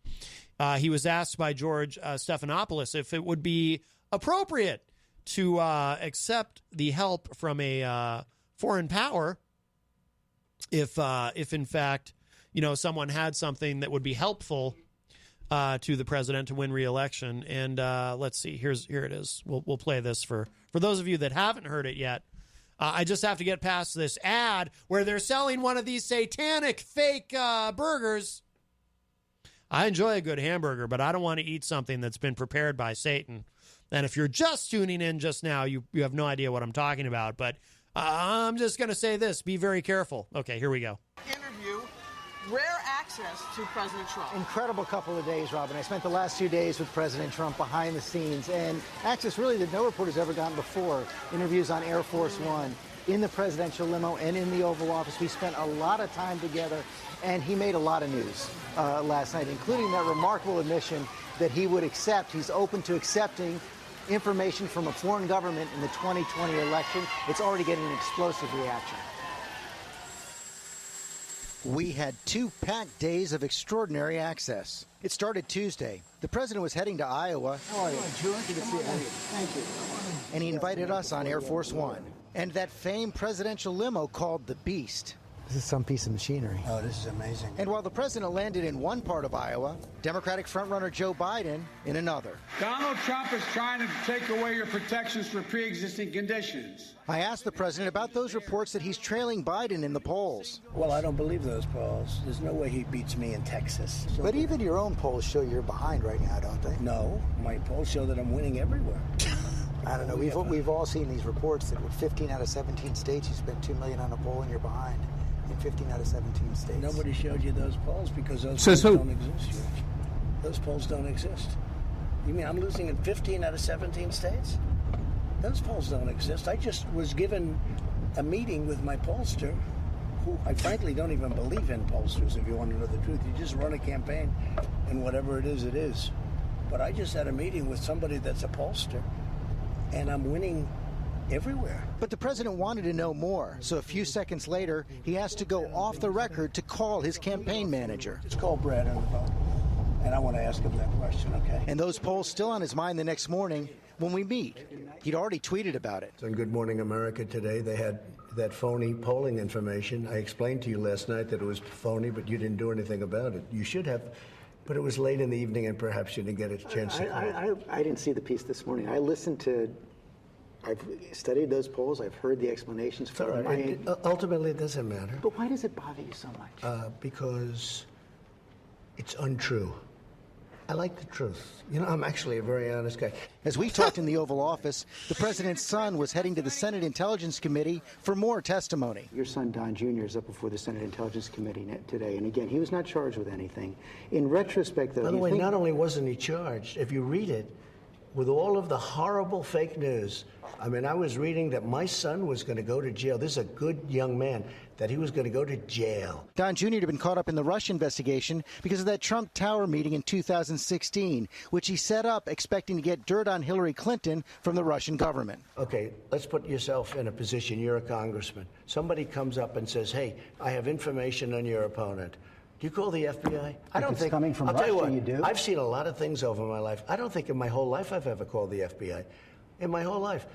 He was asked by George Stephanopoulos if it would be appropriate to accept the help from a foreign power if in fact, you know, someone had something that would be helpful to the president to win re-election. And let's see, here it is. We'll play this for those of you that haven't heard it yet. I just have to get past this ad where they're selling one of these satanic fake burgers. I enjoy a good hamburger, but I don't want to eat something that's been prepared by Satan. And if you're just tuning in just now, you have no idea what I'm talking about. But I'm just going to say this. Be very careful. Okay, here we go. Interview. Rare access to President Trump. Incredible couple of days, Robin. I spent the last 2 days with President Trump behind the scenes, and access really that no reporter's ever gotten before. Interviews on Air Force One, in the presidential limo, and in the Oval Office. We spent a lot of time together, and he made a lot of news last night, including that remarkable admission that he would accept, he's open to accepting information from a foreign government in the 2020 election. It's already getting an explosive reaction. We had 2 packed days of extraordinary access. It started Tuesday. The president was heading to Iowa. How are you? Good to see you. Thank you. And he invited us on Air Force One. And that famed presidential limo called the Beast. This is some piece of machinery. Oh, this is amazing. And while the president landed in one part of Iowa, Democratic frontrunner Joe Biden in another. Donald Trump is trying to take away your protections for pre-existing conditions. I asked the president about those reports that he's trailing Biden in the polls. Well, I don't believe those polls. There's no way he beats me in Texas. So but even your own polls show you're behind right now, don't they? No, my polls show that I'm winning everywhere. I don't know. We've all seen these reports that with 15 out of 17 states, you spent $2 million on a poll and you're behind. In 15 out of 17 states. Nobody showed you those polls because those polls don't exist. Those polls don't exist. You mean I'm losing in 15 out of 17 states? Those polls don't exist. I just was given a meeting with my pollster, who I frankly don't even believe in pollsters, if you want to know the truth. You just run a campaign, and whatever it is, it is. But I just had a meeting with somebody that's a pollster, and I'm winning everywhere. But the president wanted to know more, so a few seconds later, he asked to go off the record to call his campaign manager. Just call Brad on the phone, and I want to ask him that question, okay? And those polls still on his mind the next morning when we meet. He'd already tweeted about it. On Good Morning America today, they had that phony polling information. I explained to you last night that it was phony, but you didn't do anything about it. You should have, but it was late in the evening and perhaps you didn't get a chance to call. I didn't see the piece this morning. I listened to, I've studied those polls. I've heard the explanations for them. Ultimately, it doesn't matter. But why does it bother you so much? Because it's untrue. I like the truth. You know, I'm actually a very honest guy. As we talked in the Oval Office, the president's son was heading to the Senate Intelligence Committee for more testimony. Your son, Don Jr., is up before the Senate Intelligence Committee today. And again, he was not charged with anything. In retrospect, though, by the way, not only wasn't he charged, if you read it, with all of the horrible fake news, I mean, I was reading that my son was going to go to jail. This is a good young man, that he was going to go to jail. Don Jr. had been caught up in the Russia investigation because of that Trump Tower meeting in 2016, which he set up expecting to get dirt on Hillary Clinton from the Russian government. Okay, let's put yourself in a position. You're a congressman. Somebody comes up and says, hey, I have information on your opponent. Do you call the FBI? I don't think. Coming from I'll Russia, tell you what, you do. I've seen a lot of things over my life. I don't think in my whole life I've ever called the FBI. In my whole life.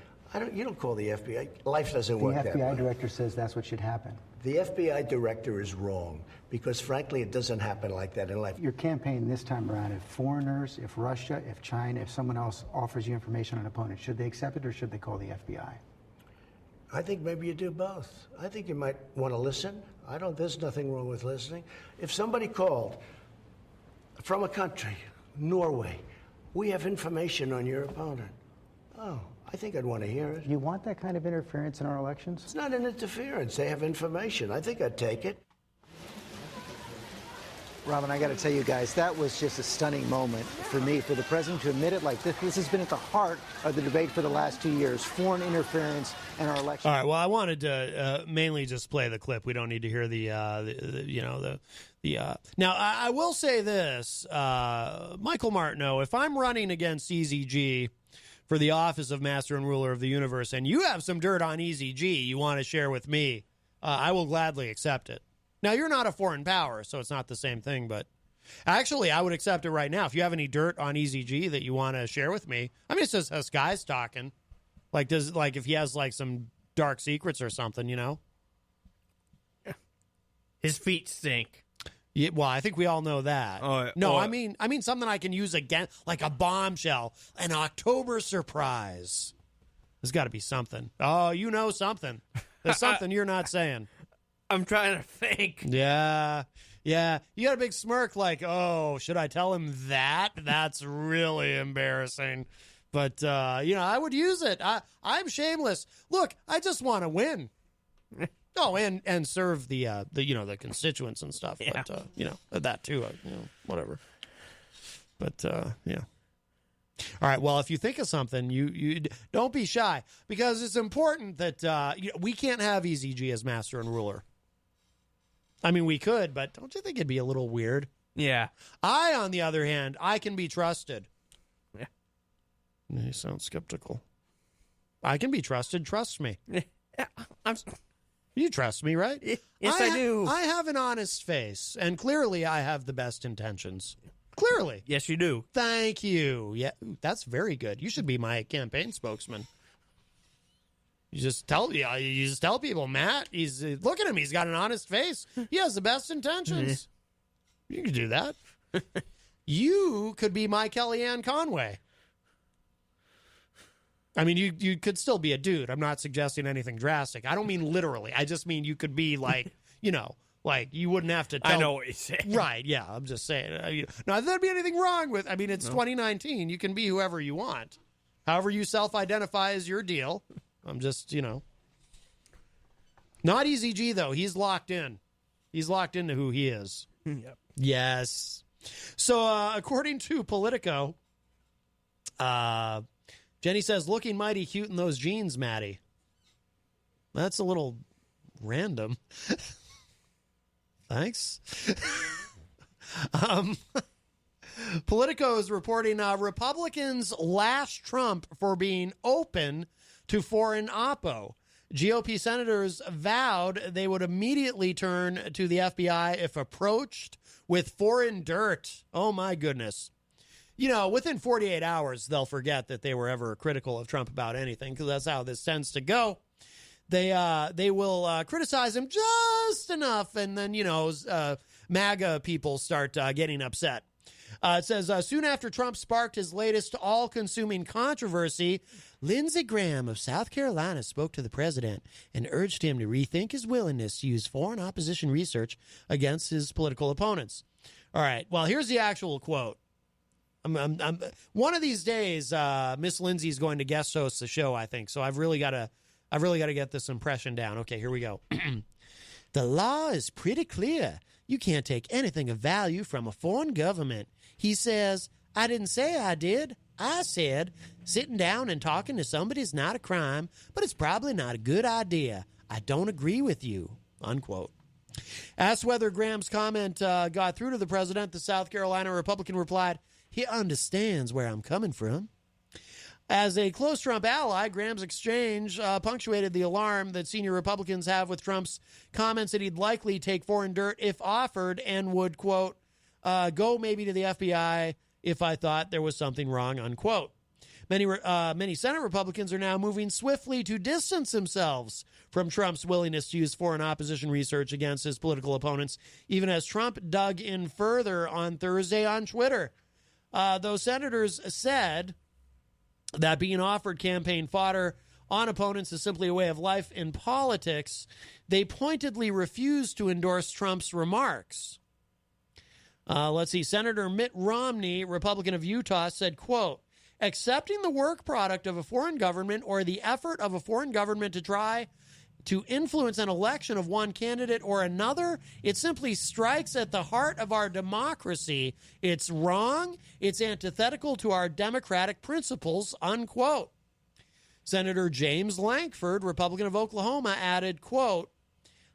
You don't call the FBI. Life doesn't work that way. The FBI director says that's what should happen. The FBI director is wrong because, frankly, it doesn't happen like that in life. Your campaign this time around, if foreigners, if Russia, if China, if someone else offers you information on an opponent, should they accept it or should they call the FBI? I think maybe you do both. I think you might want to listen. There's nothing wrong with listening. If somebody called from a country, Norway, we have information on your opponent. Oh, I think I'd want to hear it. You want that kind of interference in our elections? It's not an interference. They have information. I think I'd take it. Robin, I got to tell you guys, that was just a stunning moment for me, for the president to admit it like this. This has been at the heart of the debate for the last 2 years, foreign interference in our election. All right. Well, I wanted to mainly just play the clip. We don't need to hear the Now, I will say this, Michael Martineau, if I'm running against EZG for the office of Master and Ruler of the Universe, and you have some dirt on EZG you want to share with me, I will gladly accept it. Now, you're not a foreign power, so it's not the same thing, but actually, I would accept it right now. If you have any dirt on EZG that you want to share with me, I mean, it's just us guys talking. If he has, some dark secrets or something, you know? His feet stink. Yeah, well, I think we all know that. I mean something I can use again, like a bombshell, an October surprise. There's got to be something. Oh, you know something. There's something you're not saying. I'm trying to think. Yeah. You got a big smirk like, oh, should I tell him that? That's really embarrassing. But, I would use it. I'm shameless. Look, I just want to win. Oh, and serve the constituents and stuff. Yeah. But, that too, whatever. But, yeah. All right. Well, if you think of something, you don't be shy, because it's important that we can't have EZG as master and ruler. I mean, we could, but don't you think it'd be a little weird? Yeah. I, on the other hand, I can be trusted. Yeah. You sound skeptical. I can be trusted. Trust me. Yeah. You trust me, right? Yes, I do. I have an honest face, and clearly I have the best intentions. Clearly. Yes, you do. Thank you. Yeah, that's very good. You should be my campaign spokesman. You just tell people, Matt, look at him. He's got an honest face. He has the best intentions. You could do that. You could be my Kellyanne Conway. I mean, you could still be a dude. I'm not suggesting anything drastic. I don't mean literally. I just mean you could be like, you wouldn't have to tell. I know what you're saying. Right, yeah, I'm just saying. Not that there'd be anything wrong with, it's 2019. You can be whoever you want. However you self-identify is your deal. I'm just, Not EZG, though. He's locked in. He's locked into who he is. Yep. Yes. So, according to Politico, Jenny says, looking mighty cute in those jeans, Maddie. That's a little random. Thanks. Politico is reporting Republicans lash Trump for being open to foreign oppo. GOP senators vowed they would immediately turn to the FBI if approached with foreign dirt. Oh, my goodness. You know, within 48 hours, they'll forget that they were ever critical of Trump about anything, because that's how this tends to go. They will criticize him just enough, and then, MAGA people start getting upset. It says, soon after Trump sparked his latest all-consuming controversy, Lindsey Graham of South Carolina spoke to the president and urged him to rethink his willingness to use foreign opposition research against his political opponents. All right, well, here's the actual quote. One of these days, Miss Lindsay is going to guest host the show, I think, so I've really got to get this impression down. Okay, here we go. The law is pretty clear. You can't take anything of value from a foreign government. He says, I didn't say I did. I said sitting down and talking to somebody is not a crime, but it's probably not a good idea. I don't agree with you, unquote. Asked whether Graham's comment got through to the president, the South Carolina Republican replied, he understands where I'm coming from. As a close Trump ally, Graham's exchange punctuated the alarm that senior Republicans have with Trump's comments that he'd likely take foreign dirt if offered and would, quote, go maybe to the FBI if I thought there was something wrong, unquote. Many Senate Republicans are now moving swiftly to distance themselves from Trump's willingness to use foreign opposition research against his political opponents, even as Trump dug in further on Thursday on Twitter. Those senators said that being offered campaign fodder on opponents is simply a way of life in politics. They pointedly refused to endorse Trump's remarks. Let's see. Senator Mitt Romney, Republican of Utah, said, quote, accepting the work product of a foreign government or the effort of a foreign government to try to influence an election of one candidate or another, it simply strikes at the heart of our democracy. It's wrong. It's antithetical to our democratic principles, unquote. Senator James Lankford, Republican of Oklahoma, added, quote,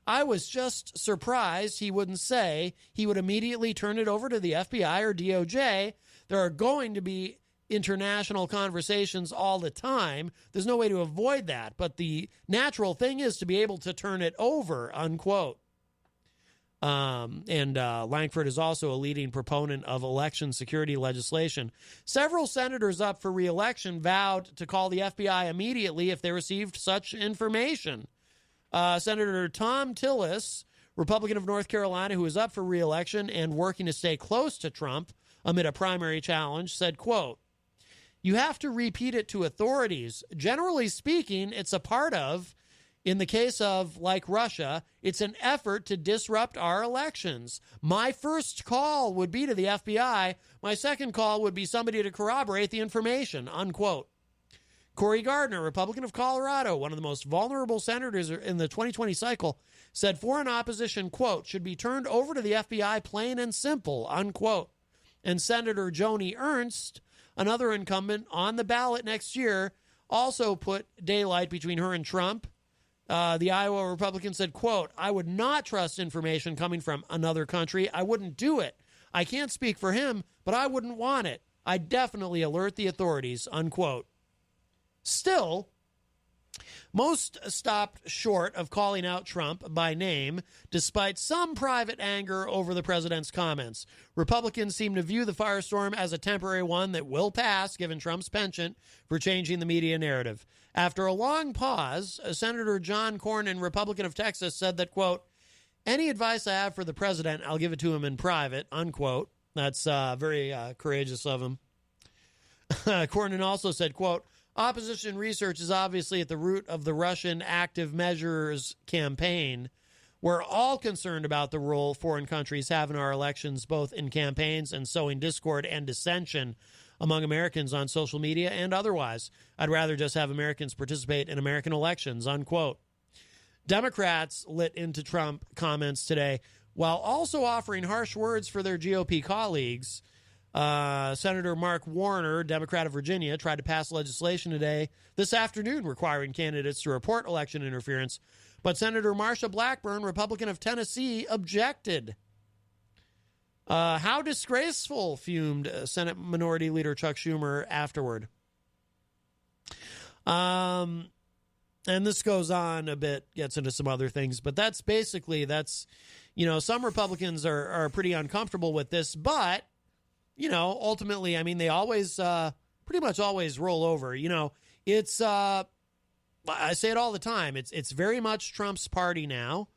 I was just surprised he wouldn't say he would immediately turn it over to the FBI or DOJ. There are going to be international conversations all the time. There's no way to avoid that, but the natural thing is to be able to turn it over, unquote. Lankford is also a leading proponent of election security legislation. Several senators up for re-election vowed to call the FBI immediately if they received such information. Senator Tom Tillis, Republican of North Carolina, who is up for re-election and working to stay close to Trump amid a primary challenge, said, quote, you have to repeat it to authorities. Generally speaking, it's a part of, in the case of, like Russia, it's an effort to disrupt our elections. My first call would be to the FBI. My second call would be somebody to corroborate the information, unquote. Cory Gardner, Republican of Colorado, one of the most vulnerable senators in the 2020 cycle, said foreign opposition, quote, should be turned over to the FBI plain and simple, unquote. And Senator Joni Ernst, another incumbent on the ballot next year, also put daylight between her and Trump. The Iowa Republican said, quote, I would not trust information coming from another country. I wouldn't do it. I can't speak for him, but I wouldn't want it. I'd definitely alert the authorities, unquote. Still, most stopped short of calling out Trump by name, despite some private anger over the president's comments. Republicans seem to view the firestorm as a temporary one that will pass, given Trump's penchant for changing the media narrative. After a long pause, Senator John Cornyn, Republican of Texas, said that, quote, any advice I have for the president, I'll give it to him in private, unquote. That's very courageous of him. Cornyn also said, quote, opposition research is obviously at the root of the Russian active measures campaign. We're all concerned about the role foreign countries have in our elections, both in campaigns and sowing discord and dissension among Americans on social media and otherwise. I'd rather just have Americans participate in American elections, unquote. Democrats lit into Trump comments today while also offering harsh words for their GOP colleagues. Senator Mark Warner, Democrat of Virginia, tried to pass legislation this afternoon requiring candidates to report election interference, But Senator Marsha Blackburn, Republican of Tennessee, objected. How disgraceful, fumed Senate Minority Leader Chuck Schumer afterward. And this goes on a bit, gets into some other things, but that's some Republicans are pretty uncomfortable with this, but, ultimately, I mean, they always, pretty much always roll over. It's, I say it all the time, it's very much Trump's party now.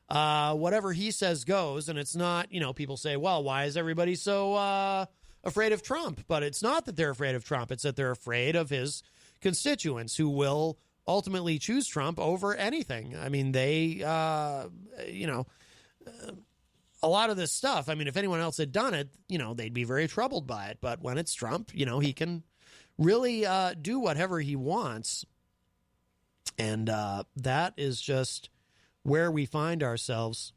Whatever he says goes, and it's not, people say, well, why is everybody so afraid of Trump? But it's not that they're afraid of Trump, it's that they're afraid of his constituents who will ultimately choose Trump over anything. I mean, they, a lot of this stuff, I mean, if anyone else had done it, they'd be very troubled by it. But when it's Trump, he can really do whatever he wants. And that is just where we find ourselves.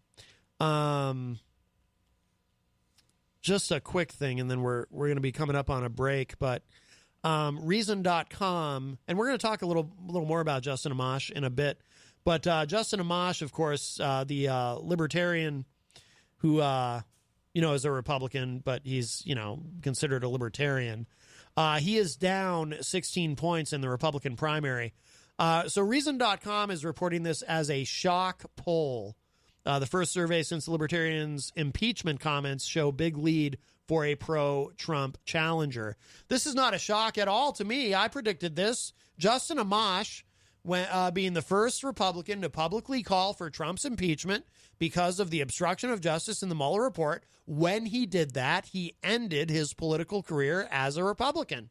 Just a quick thing, and then we're going to be coming up on a break, but Reason.com, and we're going to talk a little more about Justin Amash in a bit, but Justin Amash, of course, the libertarian who, is a Republican, but he's, considered a libertarian. He is down 16 points in the Republican primary. So Reason.com is reporting this as a shock poll. The first survey since the Libertarians' impeachment comments show big lead for a pro-Trump challenger. This is not a shock at all to me. I predicted this. Justin Amash, being the first Republican to publicly call for Trump's impeachment because of the obstruction of justice in the Mueller report, when he did that, he ended his political career as a Republican.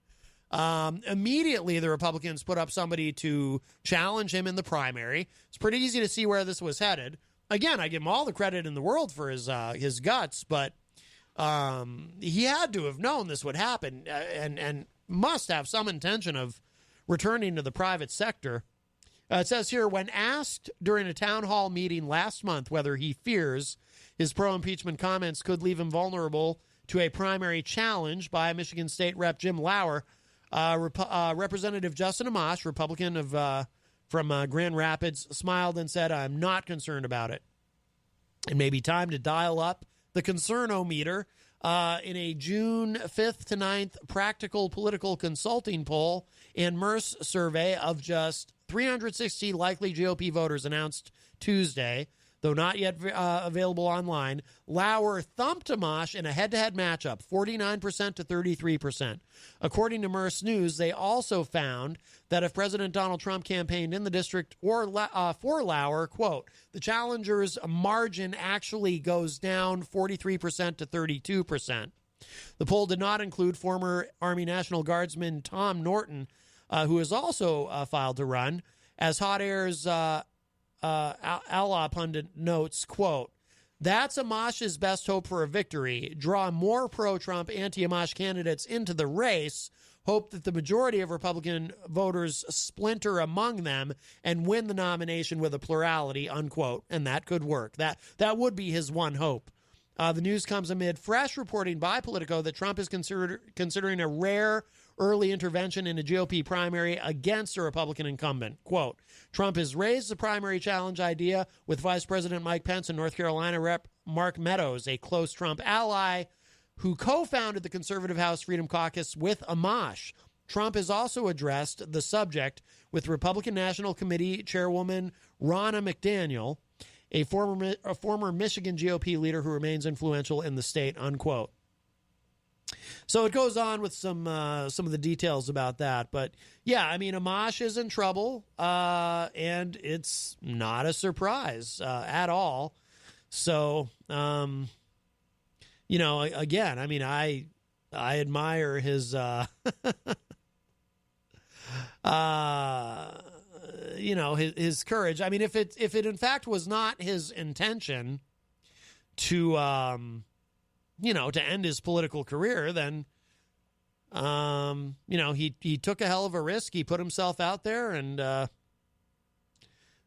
Immediately, the Republicans put up somebody to challenge him in the primary. It's pretty easy to see where this was headed. Again, I give him all the credit in the world for his guts, but he had to have known this would happen and must have some intention of returning to the private sector. It says here, when asked during a town hall meeting last month whether he fears his pro-impeachment comments could leave him vulnerable to a primary challenge by Michigan State Rep. Jim Lauer, Representative Justin Amash, Republican from Grand Rapids, smiled and said, "I'm not concerned about it. It may be time to dial up the concern-o-meter." In a June 5th to 9th practical political consulting poll and Merce survey of just 360 likely GOP voters announced Tuesday, though not yet available online, Lauer thumped Amash in a head-to-head matchup, 49% to 33%. According to Merce News, they also found that if President Donald Trump campaigned in the district or for Lauer, quote, the challenger's margin actually goes down 43% to 32%. The poll did not include former Army National Guardsman Tom Norton, who has also filed to run. As Hot Air's Ally pundit notes, quote, that's Amash's best hope for a victory. Draw more pro-Trump, anti-Amash candidates into the race. Hope that the majority of Republican voters splinter among them and win the nomination with a plurality, unquote. And that could work. That would be his one hope. The news comes amid fresh reporting by Politico that Trump is considering a rare early intervention in a GOP primary against a Republican incumbent. Quote, Trump has raised the primary challenge idea with Vice President Mike Pence and North Carolina Rep. Mark Meadows, a close Trump ally who co-founded the Conservative House Freedom Caucus with Amash. Trump has also addressed the subject with Republican National Committee Chairwoman Ronna McDaniel, a former Michigan GOP leader who remains influential in the state, unquote. So it goes on with some of the details about that. But, yeah, I mean, Amash is in trouble, and it's not a surprise at all. So, you know, again, I mean, I admire his, you know, his courage. I mean, if it in fact was not his intention to, you know, to end his political career, then, you know, he took a hell of a risk. He put himself out there, and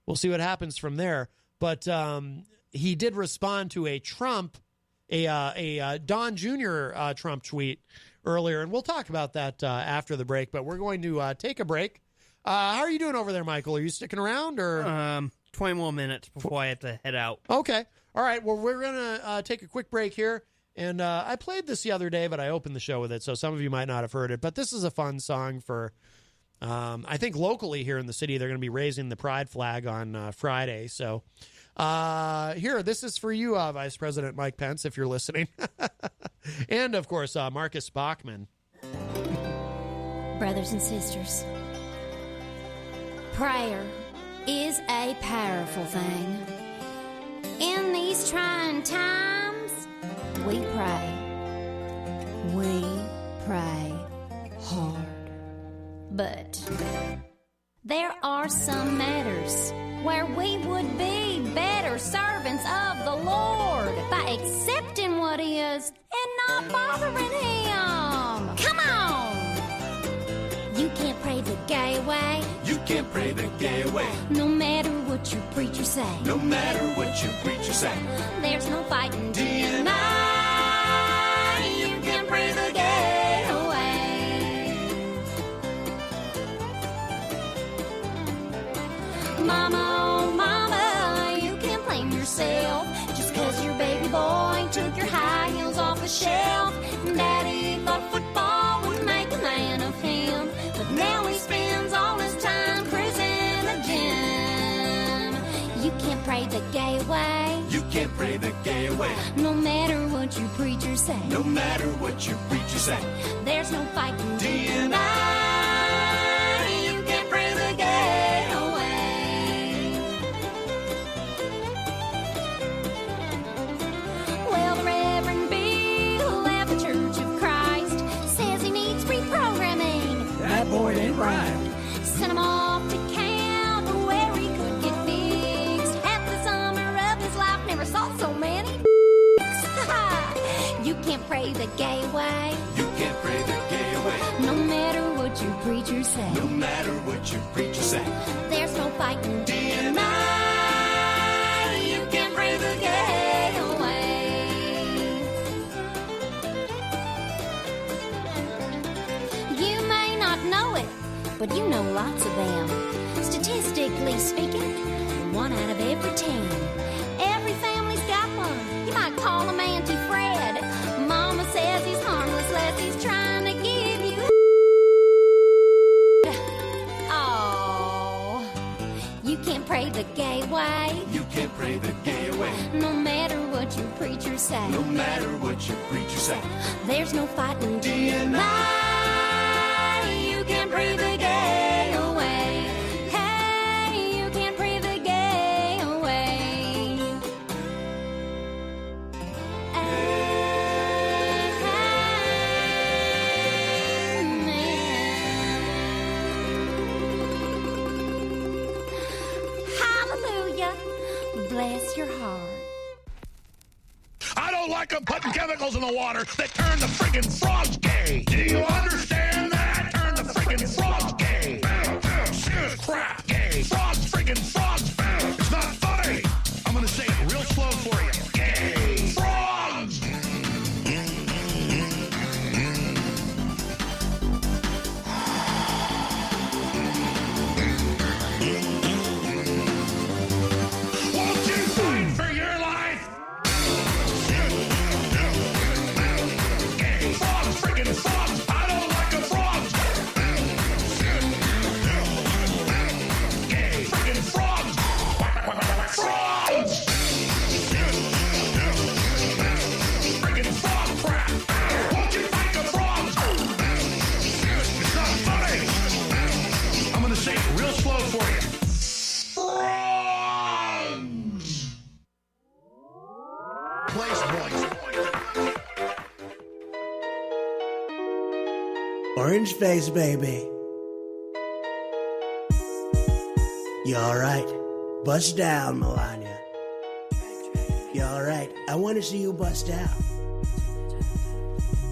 we'll see what happens from there. But he did respond to a Don Jr. Trump tweet earlier, and we'll talk about that after the break. But we're going to take a break. How are you doing over there, Michael? Are you sticking around, or 20 more minutes before I have to head out. Okay. All right. Well, we're going to take a quick break here. And I played this the other day, but I opened the show with it, so some of you might not have heard it. But this is a fun song for, I think locally here in the city, they're going to be raising the pride flag on Friday. So here, this is for you, Vice President Mike Pence, if you're listening. And, of course, Marcus Bachman. Brothers and sisters, prayer is a powerful thing. In these trying times, we pray. We pray hard. But there are some matters where we would be better servants of the Lord by accepting what is and not bothering Him. Come on! You can't pray the gay way. You can't pray the gay way. No matter what your preacher say. No matter what your preacher say. There's no fighting D&I. You can't pray the gay away. Mama, oh mama, you can't blame yourself just 'cause your baby boy took your high heels off the shelf. Daddy thought football would make a man of him, but now he spends all his time prison again. You can't pray the gay way. You can't pray the gay way. No matter what your preacher say. No matter what your preacher say. There's no fighting D&I. You can't pray the gay away. Well, the Reverend Bill at the Church of Christ says he needs reprogramming. That boy ain't right. Sent him off to camp where he could get fixed. Half the summer of his life never saw so many You can't pray the gay way. You can't pray the gay way. No matter what your preacher say. No matter what your preacher say. There's no fighting D&I. You can't pray the gay away. You may not know it, but you know lots of them. Statistically speaking, 1 out of every 10. Every family's got one. You might call him Auntie Fred. Mama says he's harmless less he's trying to give you. Oh, you can't pray the gay way. You can't pray the gay way. No matter what your preacher say. No matter what your preacher say. There's no fighting D&I. You can't pray the gay away. Hey, you can't pray the gay away. Hallelujah. Bless your heart. I don't like them putting chemicals in the water that turn the friggin' frogs gay. Do you understand that? Turn the friggin' frogs gay. Serious crap. Gay. Frogs, friggin' frogs. It's not funny. I'm gonna say it real slow for you. Gay. Frogs. Won't you fight for your life? Frogs, friggin' frogs. I don't like the frogs. Gay, friggin' frogs. Frogs. Friggin' frog crap. Won't you fight the frogs? It's not funny. I'm gonna say it real slow for you. Frogs. Place points. Orange face, baby. You alright? Bust down, Melania. You alright? I want to see you bust down.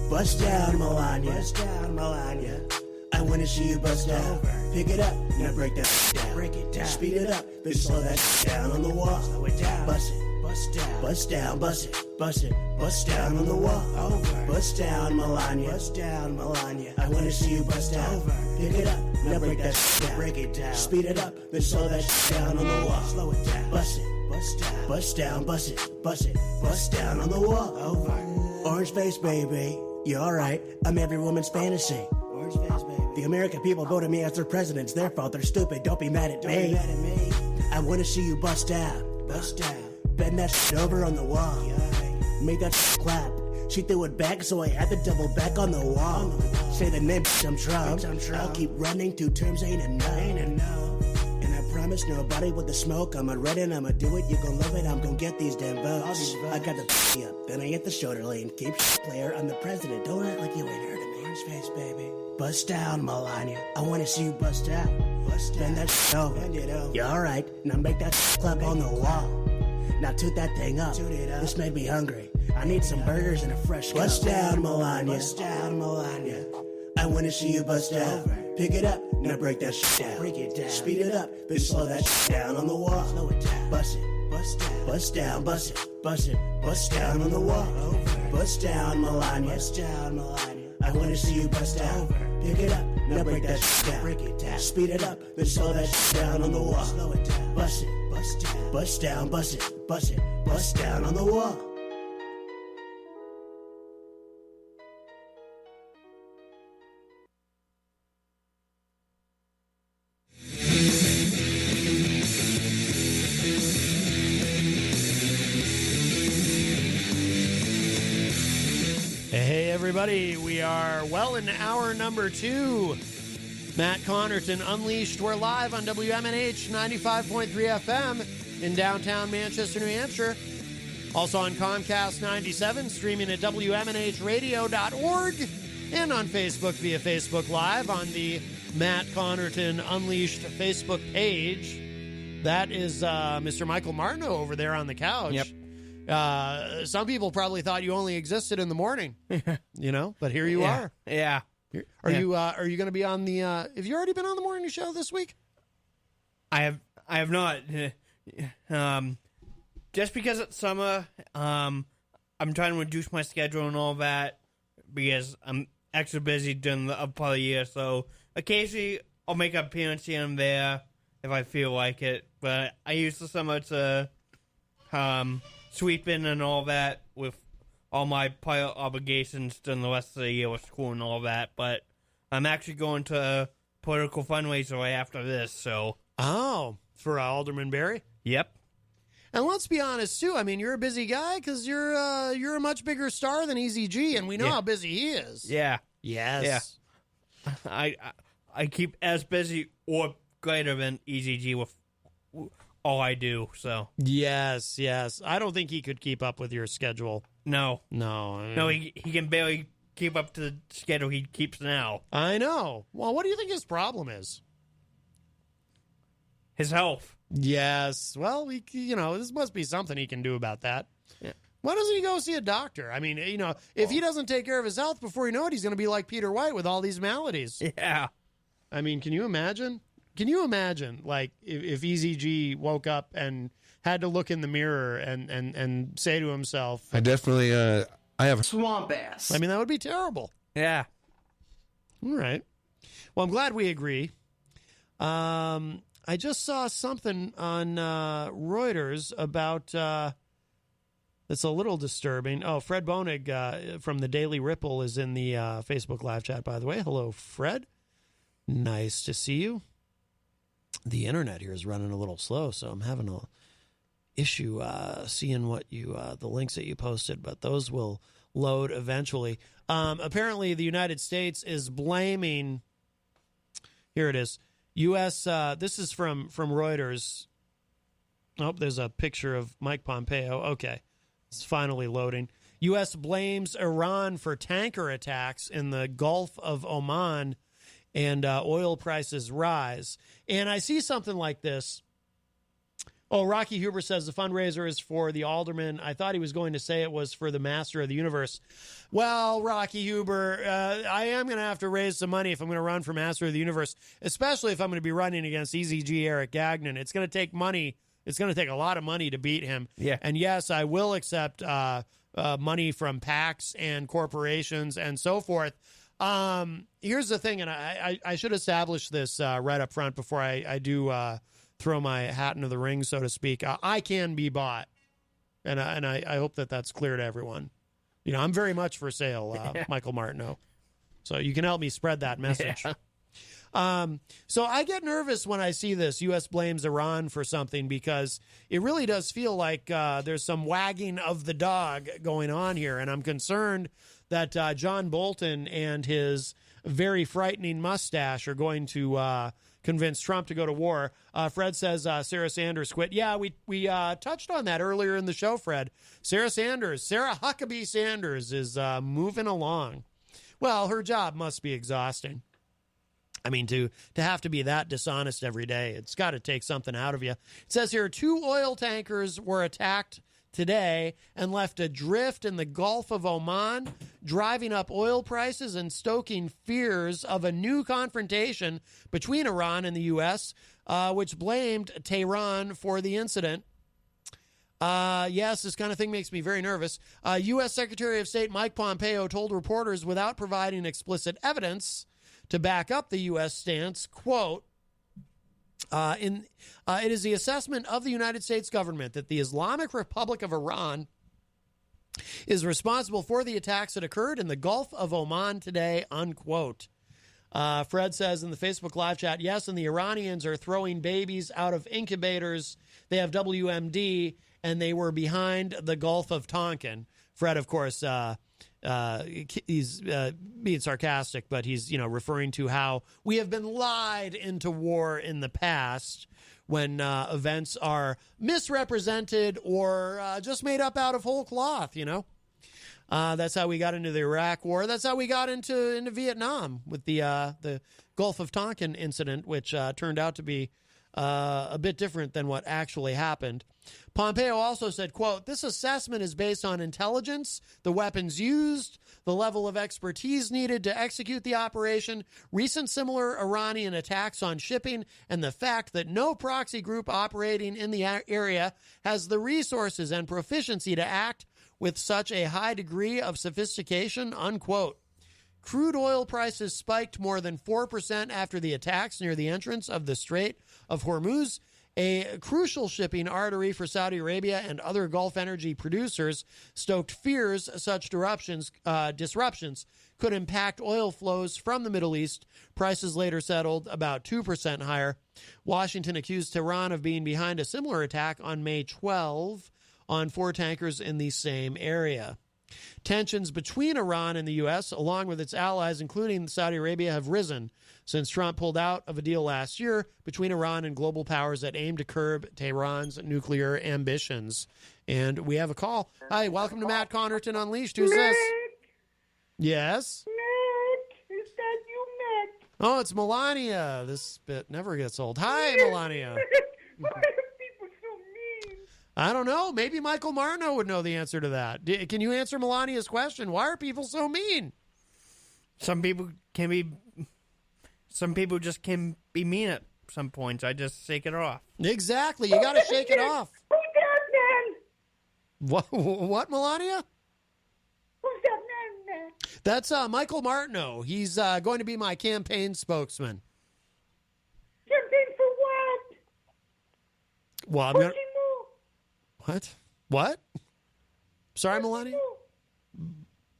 Bust down, Melania. Bust down, Melania. I want to see you bust down. Pick it up, now break that down. Break it down. Speed it up, then slow that down on the wall. Slow it down. Bust it. Bust down, bust down, bust it, bust down on the wall. Over. Bust down, Melania. Bust down, Melania. I wanna see you bust down. Over. Pick it up, now break that shit down. Break it down. Speed it up, then slow that shit down on the wall. Slow it down. Bust it, bust down, bust down, bust it, bust down on the wall. Over. Orange face, baby. You're alright. I'm every woman's fantasy. Orange face, baby. The American people voted me as their president. It's their fault. They're stupid. Don't be mad at me. I wanna see you bust down. Bust down. Bend that shit over on the wall. Make that shit clap. She threw it back, so I had to double back on the wall. Say the name, I'm Trump. I'll keep running, 2 terms ain't enough. And I promise nobody with the smoke. I'ma run it, I'ma do it, you gon' love it. I'm gon' get these damn votes. I got the up, then I hit the shoulder lane. Keep player, I'm the president. Don't act like you ain't heard of me. Orange face, baby. Bust down, Melania. I wanna see you bust down. Bend that shit over. You're alright, now make that shit clap on the wall. Now toot that thing up. This made me hungry. I need some burgers and a fresh cup. Bust down, Melania. Bust down, Melania. I wanna see you bust down. Pick it up, now break that shit down. Break it down. Speed it up, then slow that shit down on the wall. Slow it down. Bust it, bust down, bust down, bust it, bust down on the wall. Bust down, Melania. Bust down, Melania. I wanna see you bust down. Pick it up, now break that shit down. Break it down. Speed it up, then slow that shit down on the wall. Slow it down. Bust it. Bust down, bust it, bust down on the wall. Hey, everybody. We are well in hour number 2. Matt Connarton, Unleashed. We're live on WMNH 95.3 FM in downtown Manchester, New Hampshire. Also on Comcast 97, streaming at WMNHradio.org, and on Facebook via Facebook Live on the Matt Connarton Unleashed Facebook page. That is Mr. Michael Martineau over there on the couch. Yep. Some people probably thought you only existed in the morning, but here you are. Yeah. Are you going to be on the? Have you already been on the morning show this week? I have not. Just because it's summer, I'm trying to reduce my schedule and all that because I'm extra busy during the up part of the year. So occasionally I'll make an appearance here and there if I feel like it. But I use the summer to sweep in and all that with all my prior obligations during the rest of the year with school and all that, but I'm actually going to a political fundraiser right after this, so... Oh, for Alderman Barry? Yep. And let's be honest, too, I mean, you're a busy guy because you're a much bigger star than Easy G, and we know how busy he is. Yeah. Yes. Yeah. I keep as busy or greater than Easy G with all I do, so... Yes. I don't think he could keep up with your schedule. No. No, he can barely keep up to the schedule he keeps now. I know. Well, what do you think his problem is? His health. Yes. Well, this must be something he can do about that. Yeah. Why doesn't he go see a doctor? I mean, if he doesn't take care of his health, before you know it, he's going to be like Peter White with all these maladies. Yeah. I mean, can you imagine? Can you imagine, like, if Easy G woke up and had to look in the mirror and say to himself... I definitely, I have... Swamp ass. I mean, that would be terrible. Yeah. All right. Well, I'm glad we agree. I just saw something on Reuters about... it's a little disturbing. Oh, Fred Bonig from the Daily Ripple is in the Facebook live chat, by the way. Hello, Fred. Nice to see you. The internet here is running a little slow, so I'm having a issue seeing what the links that you posted, but those will load eventually. Apparently, the United States is blaming. Here it is. U.S. This is from Reuters. Oh, there's a picture of Mike Pompeo. Okay, it's finally loading. U.S. blames Iran for tanker attacks in the Gulf of Oman, and oil prices rise. And I see something like this. Oh, Rocky Huber says the fundraiser is for the alderman. I thought he was going to say it was for the master of the universe. Well, Rocky Huber, I am going to have to raise some money if I'm going to run for master of the universe, especially if I'm going to be running against Easy G Eric Gagnon. It's going to take money It's going to take a lot of money to beat him. Yeah. And yes, I will accept money from PACs and corporations and so forth. Here's the thing, and I should establish this right up front before I do throw my hat into the ring, so to speak. I can be bought, and I hope that that's clear to everyone. You know, I'm very much for sale, Michael Martineau. So you can help me spread that message. Yeah. So I get nervous when I see this. U.S. blames Iran for something because it really does feel like there's some wagging of the dog going on here. And I'm concerned that John Bolton and his very frightening mustache are going to convince Trump to go to war. Fred says Sarah Sanders quit. Yeah, we touched on that earlier in the show, Fred. Sarah Huckabee Sanders is moving along. Well, her job must be exhausting. I mean, to have to be that dishonest every day, it's got to take something out of you. It says here, 2 oil tankers were attacked today and left adrift in the Gulf of Oman, driving up oil prices and stoking fears of a new confrontation between Iran and the U.S., which blamed Tehran for the incident. Yes, this kind of thing makes me very nervous. U.S. Secretary of State Mike Pompeo told reporters without providing explicit evidence to back up the U.S. stance, quote, it is the assessment of the United States government that the Islamic Republic of Iran is responsible for the attacks that occurred in the Gulf of Oman today, unquote. Fred says in the Facebook live chat, yes, and the Iranians are throwing babies out of incubators. They have WMD, and they were behind the Gulf of Tonkin. Fred, of course, he's being sarcastic, but he's, referring to how we have been lied into war in the past when events are misrepresented or just made up out of whole cloth, That's how we got into the Iraq War. That's how we got into Vietnam with the Gulf of Tonkin incident, which turned out to be a bit different than what actually happened. Pompeo also said, quote, this assessment is based on intelligence, the weapons used, the level of expertise needed to execute the operation, recent similar Iranian attacks on shipping, and the fact that no proxy group operating in the area has the resources and proficiency to act with such a high degree of sophistication, unquote. Crude oil prices spiked more than 4% after the attacks near the entrance of the Strait of Hormuz, a crucial shipping artery for Saudi Arabia and other Gulf energy producers, stoked fears such disruptions could impact oil flows from the Middle East. Prices later settled about 2% higher. Washington accused Tehran of being behind a similar attack on May 12 on 4 tankers in the same area. Tensions between Iran and the U.S., along with its allies, including Saudi Arabia, have risen since Trump pulled out of a deal last year between Iran and global powers that aim to curb Tehran's nuclear ambitions. And we have a call. Hi, welcome to Matt Connarton Unleashed. Who's this? Yes? Matt, is that you, Matt? Oh, it's Melania. This bit never gets old. Hi, Melania. Why are people so mean? I don't know. Maybe Michael Martineau would know the answer to that. Can you answer Melania's question? Why are people so mean? Some people just can be mean at some points. I just shake it off. Exactly. You got to shake it off. Who's that man? What, Melania? Who's that man, Matt? That's Michael Martineau. He's going to be my campaign spokesman. Campaign for what? Well, I'm going to... What? Sorry, Melania?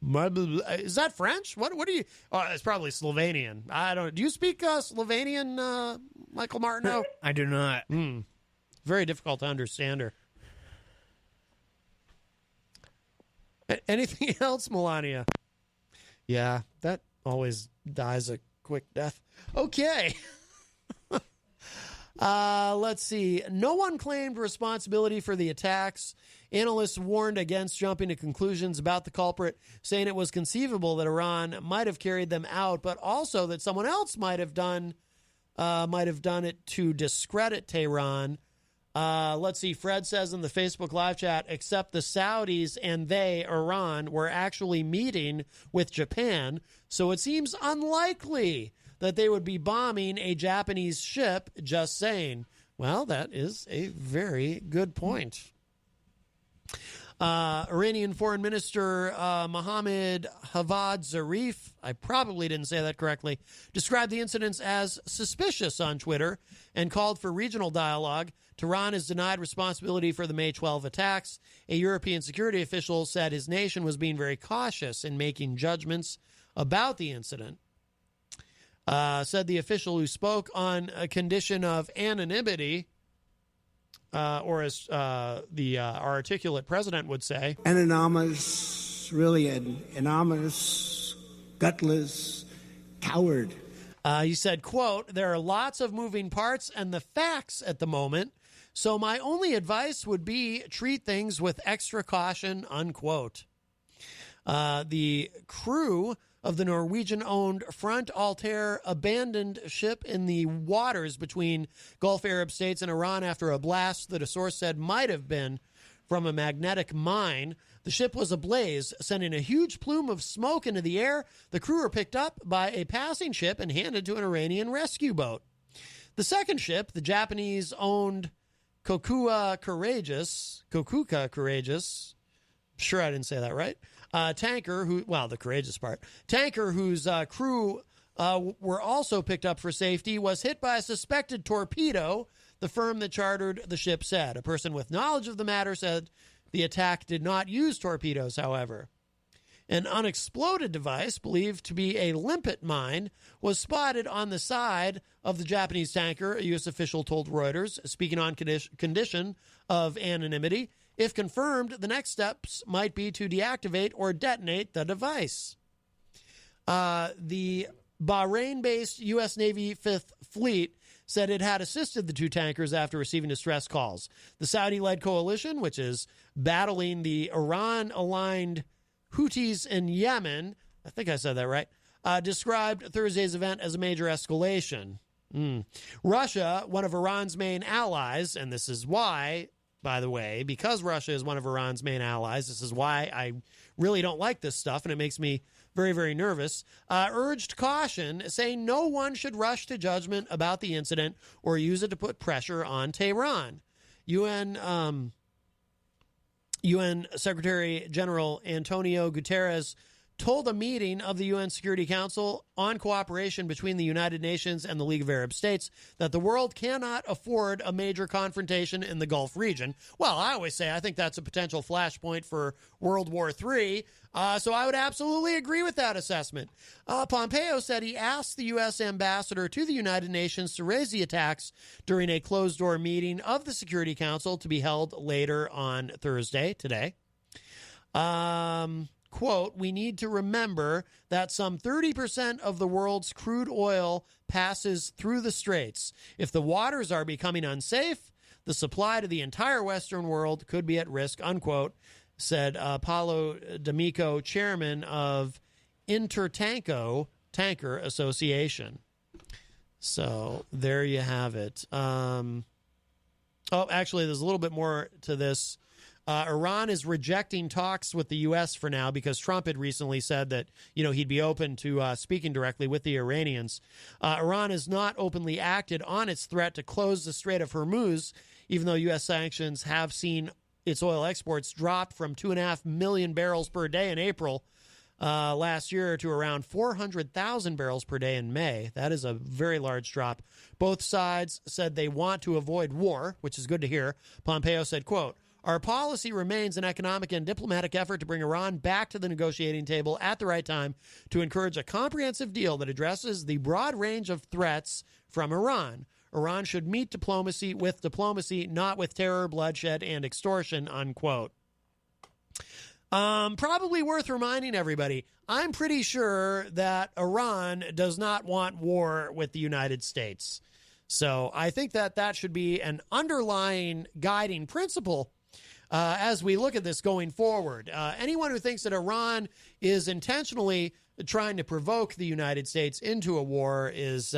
Is that French? What are you? Oh, it's probably Slovenian. I don't. Do you speak Slovenian, Michael Martineau? I do not. Very difficult to understand her. Anything else, Melania? Yeah, that always dies a quick death. Okay. Let's see. No one claimed responsibility for the attacks. Analysts warned against jumping to conclusions about the culprit, saying it was conceivable that Iran might have carried them out, but also that someone else might have done it to discredit Tehran. Let's see. Fred says in the Facebook live chat, except the Saudis and Iran, were actually meeting with Japan, so it seems unlikely that they would be bombing a Japanese ship, just saying. Well, that is a very good point. Iranian Foreign Minister Mohammad Javad Zarif, I probably didn't say that correctly, described the incidents as suspicious on Twitter and called for regional dialogue. Tehran has denied responsibility for the May 12 attacks. A European security official said his nation was being very cautious in making judgments about the incident. Said the official, who spoke on a condition of anonymity, or as our articulate president would say, Anonymous, really an anonymous, gutless coward. He said, quote, "There are lots of moving parts and the facts at the moment, so my only advice would be treat things with extra caution," unquote. The crew of the Norwegian-owned Front Altair abandoned ship in the waters between Gulf Arab states and Iran after a blast that a source said might have been from a magnetic mine. The ship was ablaze, sending a huge plume of smoke into the air. The crew were picked up by a passing ship and handed to an Iranian rescue boat. The second ship, the Japanese-owned Kokuka Courageous, sure I didn't say that right, tanker, the courageous part, tanker whose crew were also picked up for safety, was hit by a suspected torpedo, the firm that chartered the ship said. A person with knowledge of the matter said the attack did not use torpedoes, however. An unexploded device, believed to be a limpet mine, was spotted on the side of the Japanese tanker, a U.S. official told Reuters, speaking on condition of anonymity. If confirmed, the next steps might be to deactivate or detonate the device. The Bahrain-based U.S. Navy Fifth Fleet said it had assisted the two tankers after receiving distress calls. The Saudi-led coalition, which is battling the Iran-aligned Houthis in Yemen, I think I said that right, described Thursday's event as a major escalation. Russia, one of Iran's main allies, and this is why, by the way, because Russia is one of Iran's main allies, this is why I really don't like this stuff, and it makes me very, very nervous, urged caution, saying no one should rush to judgment about the incident or use it to put pressure on Tehran. UN Secretary General Antonio Guterres told a meeting of the UN Security Council on cooperation between the United Nations and the League of Arab States that the world cannot afford a major confrontation in the Gulf region. Well, I always say I think that's a potential flashpoint for World War III, so I would absolutely agree with that assessment. Pompeo said he asked the U.S. ambassador to the United Nations to raise the attacks during a closed-door meeting of the Security Council to be held later on Thursday, today. Quote, "We need to remember that some 30% of the world's crude oil passes through the straits. If the waters are becoming unsafe, the supply to the entire Western world could be at risk," unquote, said Paulo D'Amico, chairman of Intertanko Tanker Association. So there you have it. Actually, there's a little bit more to this. Iran is rejecting talks with the U.S. for now because Trump had recently said that, he'd be open to speaking directly with the Iranians. Iran has not openly acted on its threat to close the Strait of Hormuz, even though U.S. sanctions have seen its oil exports drop from 2.5 million barrels per day in April last year to around 400,000 barrels per day in May. That is a very large drop. Both sides said they want to avoid war, which is good to hear. Pompeo said, quote, "Our policy remains an economic and diplomatic effort to bring Iran back to the negotiating table at the right time to encourage a comprehensive deal that addresses the broad range of threats from Iran. Iran should meet diplomacy with diplomacy, not with terror, bloodshed, and extortion," unquote. Probably worth reminding everybody, I'm pretty sure that Iran does not want war with the United States. So I think that should be an underlying guiding principle as we look at this going forward. Anyone who thinks that Iran is intentionally trying to provoke the United States into a war is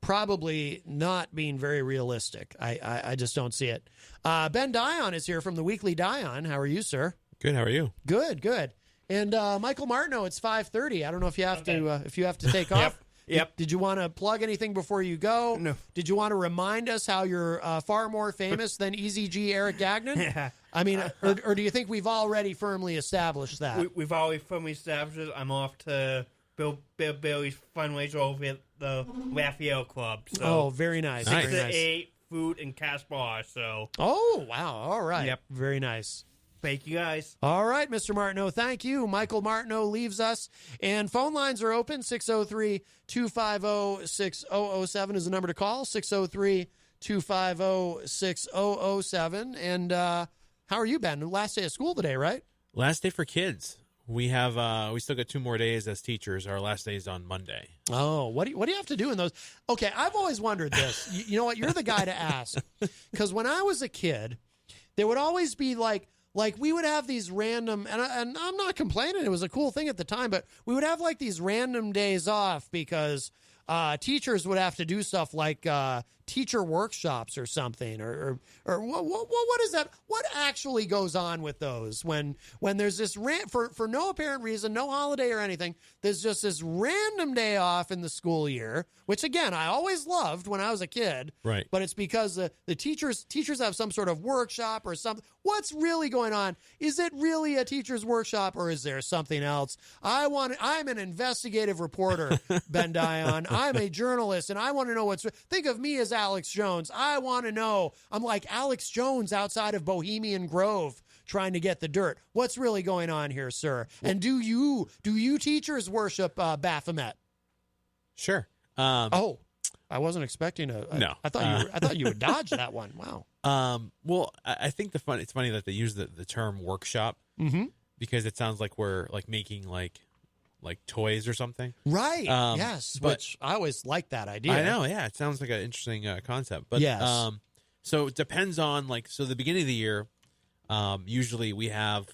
probably not being very realistic. I just don't see it. Ben Dion is here from the Weekly Dion. How are you, sir? Good. How are you? Good. And Michael Martineau, it's 5:30. I don't know if you have to take off. Yep. Did you want to plug anything before you go? No. Did you want to remind us how you're far more famous than Easy G Eric Gagnon? Yeah. I mean, or do you think we've already firmly established that? We've already firmly established it. I'm off to Bill Billy's fundraiser over at the Raphael Club. So Oh, very nice. 6 Very to nice. 8, food and cash bar. So. Oh, wow. All right. Yep. Very nice. Thank you, guys. All right, Mr. Martineau, thank you. Michael Martineau leaves us, and phone lines are open. 603-250-6007 is the number to call, 603-250-6007. And how are you, Ben? Last day of school today, right? Last day for kids. We have we still got 2 more days as teachers. Our last day is on Monday. Oh, what do you have to do in those? Okay, I've always wondered this. You know what? You're the guy to ask. Because when I was a kid, there would always be like we would have these random, and I'm not complaining. It was a cool thing at the time, but we would have like these random days off because teachers would have to do stuff like teacher workshops or something, or what is that? What actually goes on with those when there's this for no apparent reason, no holiday or anything? There's just this random day off in the school year, which again I always loved when I was a kid. Right. But it's because the teachers have some sort of workshop or something. What's really going on? Is it really a teacher's workshop or is there something else? I'm an investigative reporter, Ben Dion. I'm a journalist and I want to know think of me as Alex Jones. I want to know. I'm like Alex Jones outside of Bohemian Grove trying to get the dirt. What's really going on here, sir? And do you teachers worship Baphomet? Sure. I wasn't expecting no. I thought you would dodge that one. Wow. Well, I think it's funny that they use the term workshop because it sounds like we're like making like toys or something. Right. Yes. Which I always like that idea. I know. Yeah. It sounds like an interesting concept. But yes. So it depends on the beginning of the year. Usually we have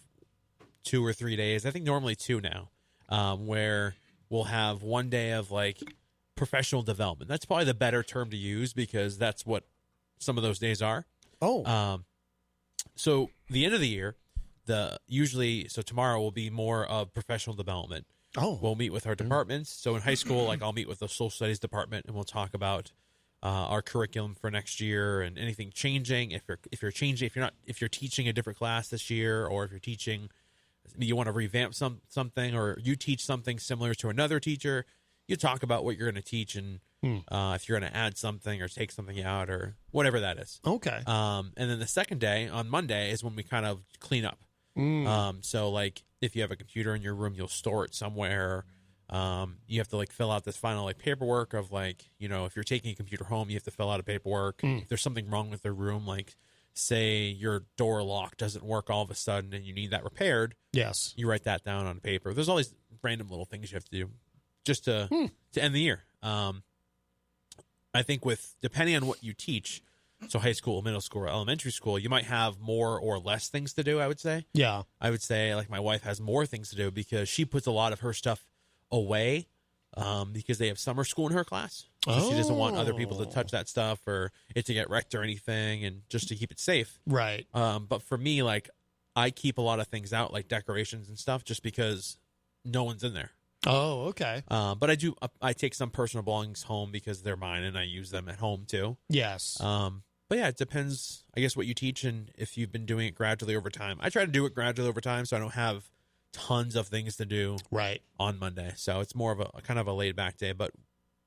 2 or 3 days. I think normally 2 now, where we'll have 1 day of like professional development. That's probably the better term to use because that's what some of those days are. Oh. So the end of the year, so tomorrow will be more of professional development. Oh. We'll meet with our departments. So in high school, like I'll meet with the social studies department and we'll talk about our curriculum for next year and anything changing. If you're teaching a different class this year, or if you're teaching, you want to revamp something, or you teach something similar to another teacher, you talk about what you're going to teach and if you're going to add something or take something out or whatever that is. Okay. And then the second day on Monday is when we kind of clean up. So like if you have a computer in your room, you'll store it somewhere. You have to like fill out this final like paperwork of like, if you're taking a computer home, you have to fill out a paperwork. If there's something wrong with the room, like say your door lock doesn't work all of a sudden and you need that repaired. Yes. You write that down on paper. There's all these random little things you have to do just to end the year. I think depending on what you teach, so high school, middle school, or elementary school, you might have more or less things to do, I would say. Yeah. I would say like my wife has more things to do because she puts a lot of her stuff away because they have summer school in her class. So she doesn't want other people to touch that stuff or it to get wrecked or anything, and just to keep it safe. Right. But for me, like I keep a lot of things out, like decorations and stuff, just because no one's in there. Oh, okay. But I take some personal belongings home because they're mine and I use them at home too. Yes. But yeah, it depends, I guess, what you teach and if you've been doing it gradually over time. I try to do it gradually over time so I don't have tons of things to do on Monday. So it's more of a kind of a laid back day, but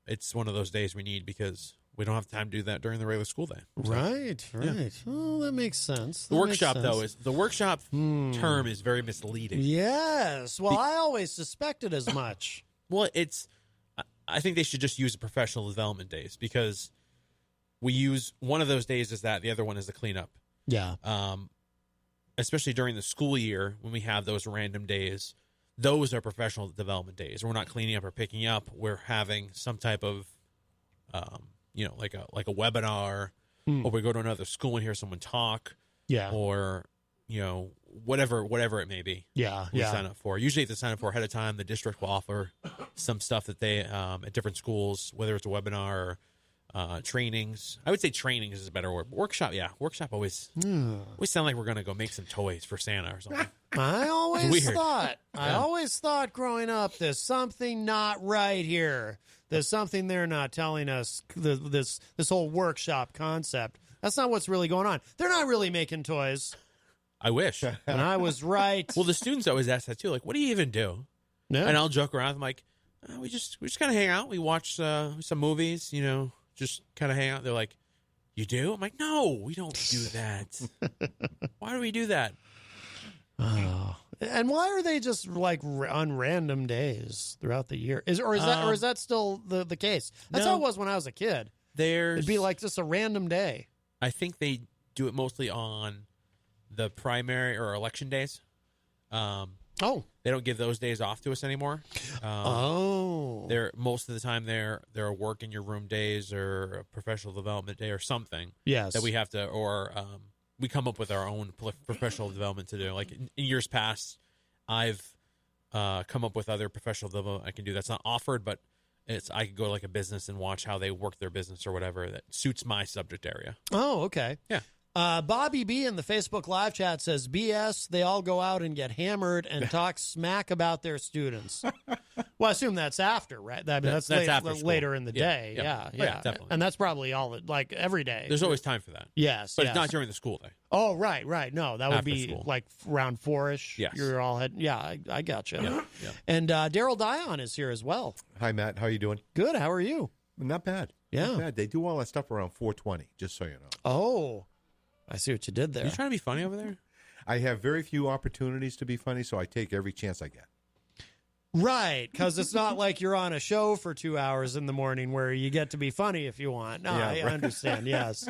it's one of those days we need because we don't have time to do that during the regular school day. So, right. Yeah. Oh, that makes sense. The workshop term is very misleading. Yes. Well, I always suspected as much. Well, I think they should just use the professional development days because we use one of those days as that, the other one is the cleanup. Yeah. Especially during the school year when we have those random days, those are professional development days. We're not cleaning up or picking up. We're having some type of, like a webinar, or we go to another school and hear someone talk. Yeah. Or, whatever it may be. Yeah. We sign up for. Usually if they sign up for ahead of time, the district will offer some stuff that they, at different schools, whether it's a webinar or trainings. I would say trainings is a better word. Workshop, yeah. Workshop always sound like we're going to go make some toys for Santa or something. I always I always thought growing up, there's something not right here. There's something they're not telling us, this whole workshop concept. That's not what's really going on. They're not really making toys. I wish. And I was right. Well, the students always ask that too. Like, what do you even do? Yeah. And I'll joke around. I'm like, we just kind of hang out. We watch some movies, just kind of hang out. They're like, you do? I'm like, no, we don't do that. Why do we do that? Oh. And why are they just like on random days throughout the year? Is that still the case? That's how it was when I was a kid. It'd be like just a random day. I think they do it mostly on the primary or election days. They don't give those days off to us anymore. They're most of the time they're a work in your room days or a professional development day or something. Yes, that we have to we come up with our own professional development to do. Like in years past, I've come up with other professional development I can do that's not offered, but I could go to like a business and watch how they work their business or whatever that suits my subject area. Oh, okay. Yeah. Bobby B in the Facebook live chat says, BS, they all go out and get hammered and talk smack about their students. Well, I assume that's after, right? I mean, that's after later in the day. Yeah, definitely. And that's probably like every day. There's always time for that. Yes. But it's not during the school day. Oh, right. No, that would After be school. like around 4-ish. Yes. You're all head. Yeah, I gotcha. Yeah. And Darryl Dion is here as well. Hi, Matt. How are you doing? Good. How are you? Not bad. Yeah. Not bad. They do all that stuff around 420, just so you know. Oh, I see what you did there. Are you trying to be funny over there? I have very few opportunities to be funny, so I take every chance I get. Right, because it's not like you're on a show for 2 hours in the morning where you get to be funny if you want. No, I understand. Yes.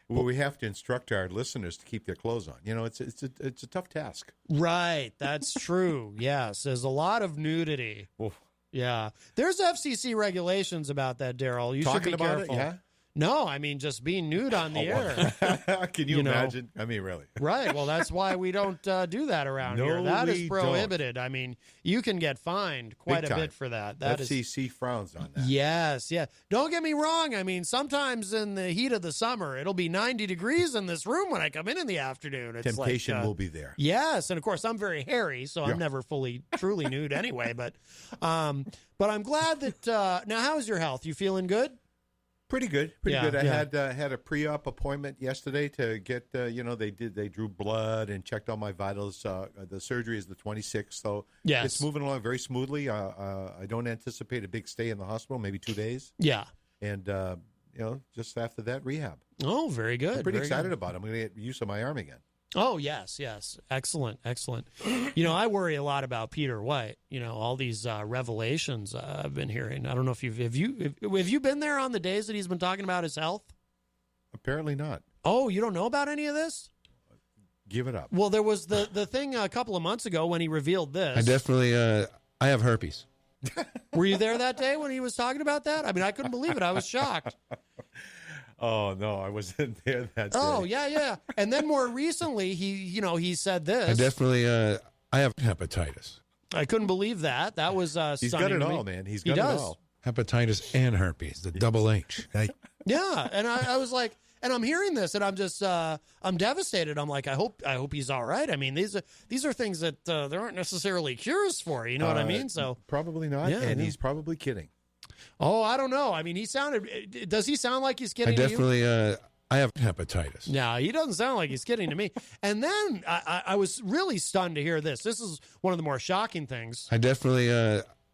Well, we have to instruct our listeners to keep their clothes on. It's a tough task. Right, that's true. Yes, there's a lot of nudity. Oof. Yeah, there's FCC regulations about that, Darryl. You should be about careful. it, yeah? No, I mean just being nude on the air. Can you imagine? I mean, really? Right. Well, that's why we don't do that around here. That is prohibited. I mean, you can get fined quite a bit for that. FCC frowns on that. Yes. Don't get me wrong. I mean, sometimes in the heat of the summer, it'll be 90 degrees in this room when I come in the afternoon. It's Temptation will be there. Yes, and of course, I'm very hairy, so I'm never truly nude anyway. But I'm glad that. Now, how's your health? You feeling good? Pretty good. I had a pre-op appointment yesterday to get they drew blood and checked all my vitals. The surgery is the 26th, so it's moving along very smoothly. I don't anticipate a big stay in the hospital, maybe 2 days. Yeah, and just after that, rehab. Oh, very good. I'm pretty excited about it. I'm going to get use of my arm again. Oh, yes. Excellent. I worry a lot about Peter White. All these revelations I've been hearing. I don't know if have you been there on the days that he's been talking about his health? Apparently not. Oh, you don't know about any of this? Give it up. Well, there was the thing a couple of months ago when he revealed this. I definitely, I have herpes. Were you there that day when he was talking about that? I mean, I couldn't believe it. I was shocked. Oh, no, I wasn't there that day. Oh, yeah. And then more recently, he said this. I definitely, I have hepatitis. I couldn't believe that. That was He's got it all, man. He's got it all. Hepatitis and herpes, the double H. Yeah, and I was like, and I'm hearing this, and I'm just, I'm devastated. I'm like, I hope he's all right. I mean, these are things that there aren't necessarily cures for. You know what I mean? So probably not, he's probably kidding. Oh, I don't know. I mean, does he sound like he's kidding I definitely, to you? I have hepatitis. No, he doesn't sound like he's kidding to me. And then I was really stunned to hear this. This is one of the more shocking things. I definitely,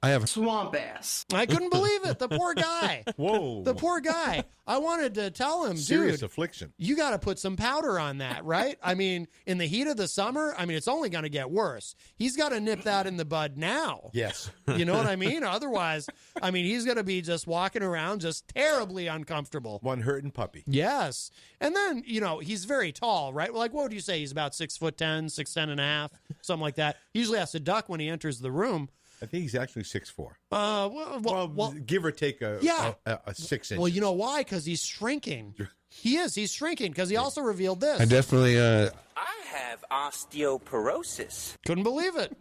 I have swamp ass. I couldn't believe it. The poor guy. Whoa. The poor guy. I wanted to tell him, serious dude, affliction. You got to put some powder on that, right? I mean, in the heat of the summer, it's only going to get worse. He's got to nip that in the bud now. Yes. You know what I mean? Otherwise, he's going to be just walking around just terribly uncomfortable. One hurting puppy. Yes. And then, he's very tall, right? Like, what would you say? He's about 6'10", 6'10 and a half, something like that. He usually has to duck when he enters the room. I think he's actually 6'4". Well, give or take a 6 inches. Well, you know why? Because he's shrinking. He is. He's shrinking because he also revealed this. I definitely, I have osteoporosis. Couldn't believe it.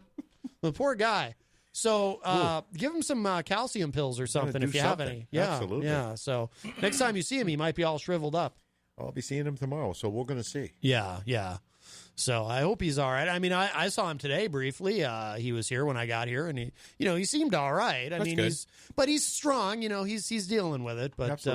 The poor guy. So give him some calcium pills or something if you have any. Yeah, absolutely. Yeah. So next time you see him, he might be all shriveled up. I'll be seeing him tomorrow, so we're going to see. Yeah. So I hope he's all right. I mean, I saw him today briefly. He was here when I got here, and he seemed all right. I mean, good. he's strong. He's dealing with it. But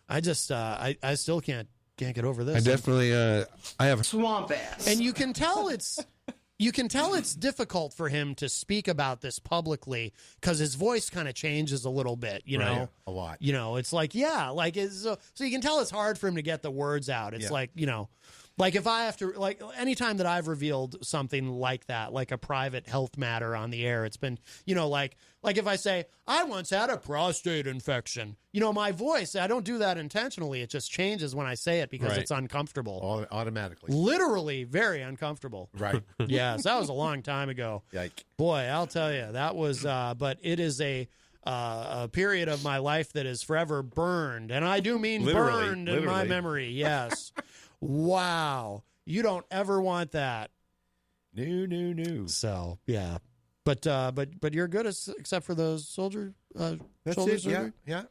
I just I still can't get over this. I definitely I have swamp ass, and you can tell it's difficult for him to speak about this publicly because his voice kind of changes a little bit. Right, a lot. It's like so you can tell it's hard for him to get the words out. It's like like if I have to, like anytime that I've revealed something like that, like a private health matter on the air, it's been, like if I say, I once had a prostate infection, my voice, I don't do that intentionally. It just changes when I say it because it's uncomfortable. Automatically. Literally very uncomfortable. Right. Yes, that was a long time ago. Yike. Boy, I'll tell you, that was, but it is a period of my life that is forever burned. And I do mean burned in my memory. Yes. Wow. You don't ever want that. No. So, yeah. But you're good except for those shoulder surgery? Yeah.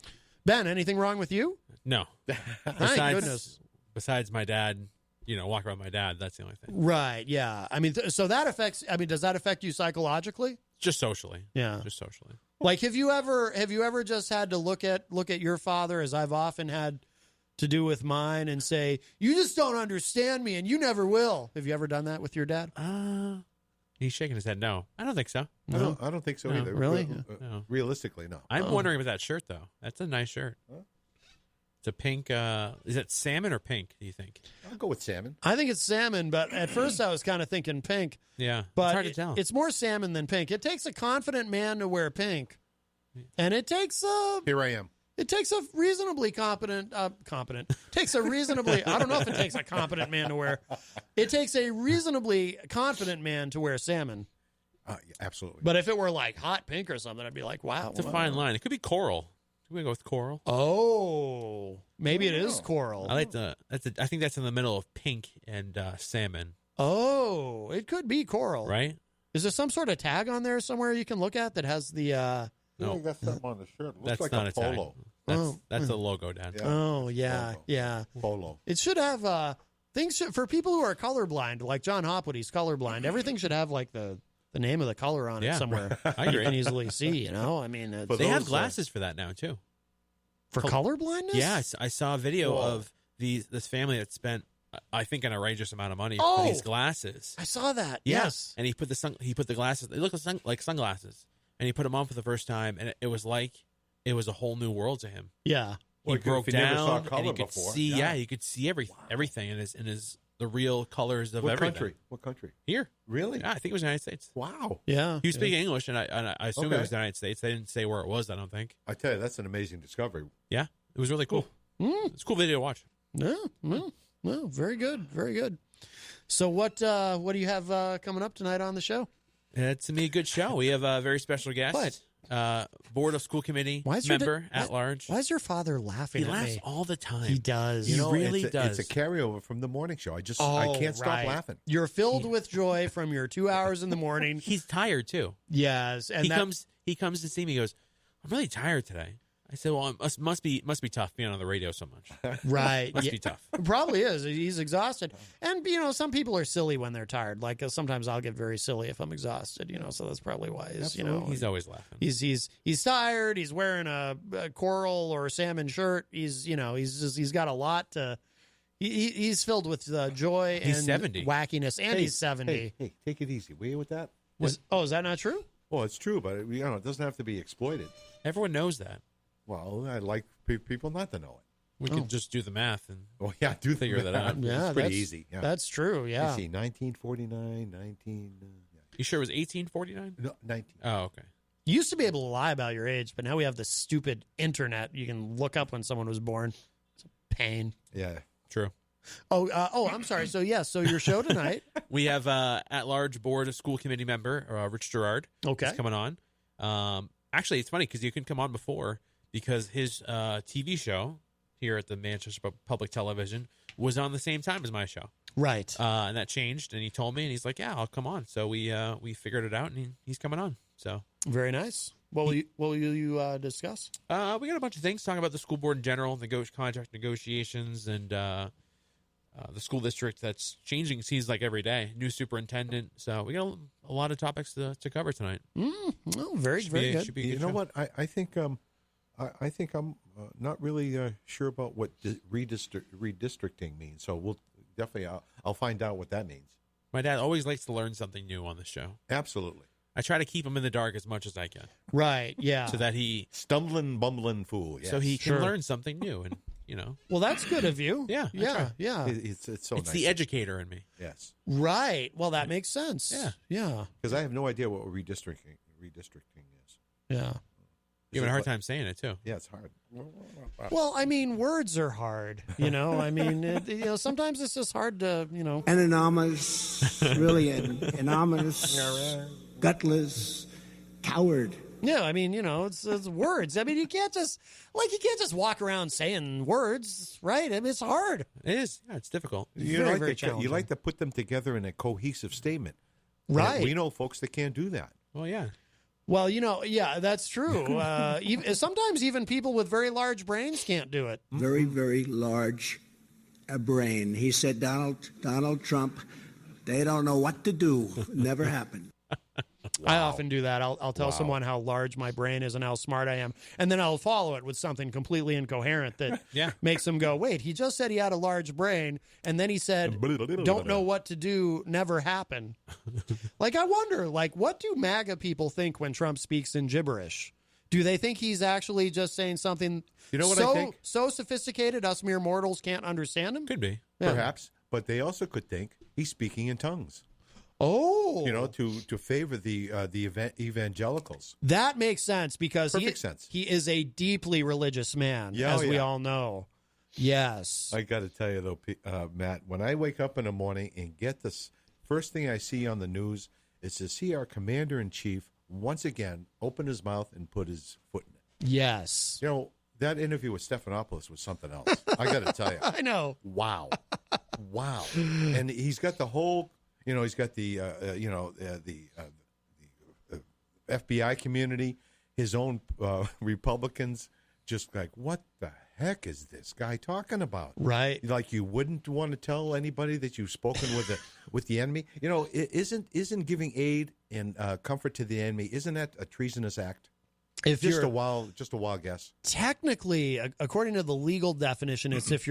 Ben, anything wrong with you? No. Thank goodness. Besides my dad, walk around my dad, that's the only thing. Right, yeah. I mean, so that affects, does that affect you psychologically? Just socially. Yeah. Just socially. Like, have you ever just had to look at your father, as I've often had to do with mine, and say, you just don't understand me and you never will? Have you ever done that with your dad? He's shaking his head no. I don't think so. No. I don't think so either. Really? No. Realistically, no. I'm wondering about that shirt, though. That's a nice shirt. Huh? It's a pink. Is it salmon or pink, do you think? I'll go with salmon. I think it's salmon, but at first I was kind of thinking pink. Yeah, but it's hard to tell. It's more salmon than pink. It takes a confident man to wear pink. And it takes Here I am. It takes a reasonably takes a reasonably, I don't know if it takes a competent man to wear. It takes a reasonably confident man to wear salmon. Yeah, absolutely. But if it were like hot pink or something, I'd be like, wow. It's a fine line. It could be coral. Should we go with coral? Oh, maybe it is coral. I think that's in the middle of pink and salmon. Oh, it could be coral. Right? Is there some sort of tag on there somewhere you can look at that has the No, that's something on the shirt. Looks that's like not a polo. Tag. That's the logo, Dad. Yeah. Oh, yeah, Logo. yeah. Polo. It should have things for people who are colorblind, like John Hopwood, he's colorblind. Everything should have like the name of the color on it somewhere. I agree. You can easily see, I mean, they have glasses for that now, too. For colorblindness? Yeah, I saw a video of this family that spent, I think, an outrageous amount of money for these glasses. I saw that. Yeah. Yes. And he put the glasses, they look like sunglasses. And he put them on for the first time, and it was like it was a whole new world to him. Yeah, he broke down, never saw color and he could before. see. Yeah, he could see everything in the real colors of everything. What country? Here, really? Yeah, I think it was the United States. Wow. Yeah, he was speaking English, and I assume it was the United States. They didn't say where it was. I don't think. I tell you, that's an amazing discovery. Yeah, it was really cool. It's a cool video to watch. No, very good, very good. So what do you have coming up tonight on the show? It's going to be a good show. We have a very special guest. What? Board of School Committee member at large. Why is your father laughing at me? He laughs all the time. He does. He really does. It's a carryover from the morning show. I can't stop laughing. You're filled with joy from your 2 hours in the morning. He's tired, too. Yes. And he comes to see me. He goes, I'm really tired today. I said, well, it must be tough being on the radio so much. Right. Must be tough. It probably is. He's exhausted. And, some people are silly when they're tired. Like, sometimes I'll get very silly if I'm exhausted, so that's probably why he's always laughing. He's tired. He's wearing a coral or salmon shirt. He's got a lot to, he's filled with joy and 70. wackiness, and he's 70. Hey, take it easy. Will you with that? Is that not true? Well, it's true, but it doesn't have to be exploited. Everyone knows that. Well, I'd like people not to know it. We could just do the math and figure that out. Yeah, it's pretty easy. Yeah. That's true, yeah. You see, 1949, You sure it was 1849? No, 19. Oh, okay. You used to be able to lie about your age, but now we have the stupid internet. You can look up when someone was born. It's a pain. Yeah, true. Oh, I'm sorry. So, so your show tonight. We have at-large Board of School Committee member, Rich Gerard. Okay. Is coming on. Actually, it's funny because you couldn't come on before because his TV show here at the Manchester Public Television was on the same time as my show. Right. And that changed, and he told me, and he's like, yeah, I'll come on. So we figured it out, and he's coming on. So very nice. What will you discuss? We got a bunch of things talking about the school board in general, contract negotiations, and the school district that's changing seems like every day. New superintendent. So we got a lot of topics to cover tonight. Very good. Should be a good You know show. what? I think I'm not really sure about what redistricting means. So we'll definitely I'll find out what that means. My dad always likes to learn something new on the show. Absolutely. I try to keep him in the dark as much as I can. Right, yeah. So that he... Stumbling, bumbling fool. Yes. So he can learn something new and, Well, that's good of you. Yeah. Yeah. It's so It's nice. the educator in me. Yes. Right. Well, that makes sense. Yeah. Because I have no idea what redistricting is. Yeah. You have a hard time saying it, too. Yeah, it's hard. Well, I mean, words are hard, I mean, sometimes it's just hard to, Anonymous, really anonymous, gutless, coward. Yeah, I mean, it's words. I mean, you can't just walk around saying words, right? I mean, it's hard. It is. Yeah, it's difficult. Very challenging. You like to put them together in a cohesive statement. Right. And we know folks that can't do that. Well, yeah. Well, yeah, that's true. Sometimes even people with very large brains can't do it. Very, very large brain. He said, Donald Trump, they don't know what to do. Never happened. I often do that. I'll tell someone how large my brain is and how smart I am, and then I'll follow it with something completely incoherent that makes them go, wait, he just said he had a large brain, and then he said, don't know what to do, never happened. I wonder, what do MAGA people think when Trump speaks in gibberish? Do they think he's actually just saying something I think? So sophisticated us mere mortals can't understand him? Could be. Yeah. Perhaps. But they also could think he's speaking in tongues. Oh, to favor the evangelicals. That makes sense because Perfect sense. He is a deeply religious man, as we all know. Yes, I got to tell you though, Matt, when I wake up in the morning and get this, first thing I see on the news is to see our commander in chief once again open his mouth and put his foot in it. Yes, that interview with Stephanopoulos was something else. I got to tell you, I know. Wow, and he's got the whole. He's got the FBI community, his own Republicans, just like, what the heck is this guy talking about? Right. Like you wouldn't want to tell anybody that you've spoken with the enemy. Isn't giving aid and comfort to the enemy, isn't that a treasonous act? Just a wild guess. Technically, according to the legal definition, it's if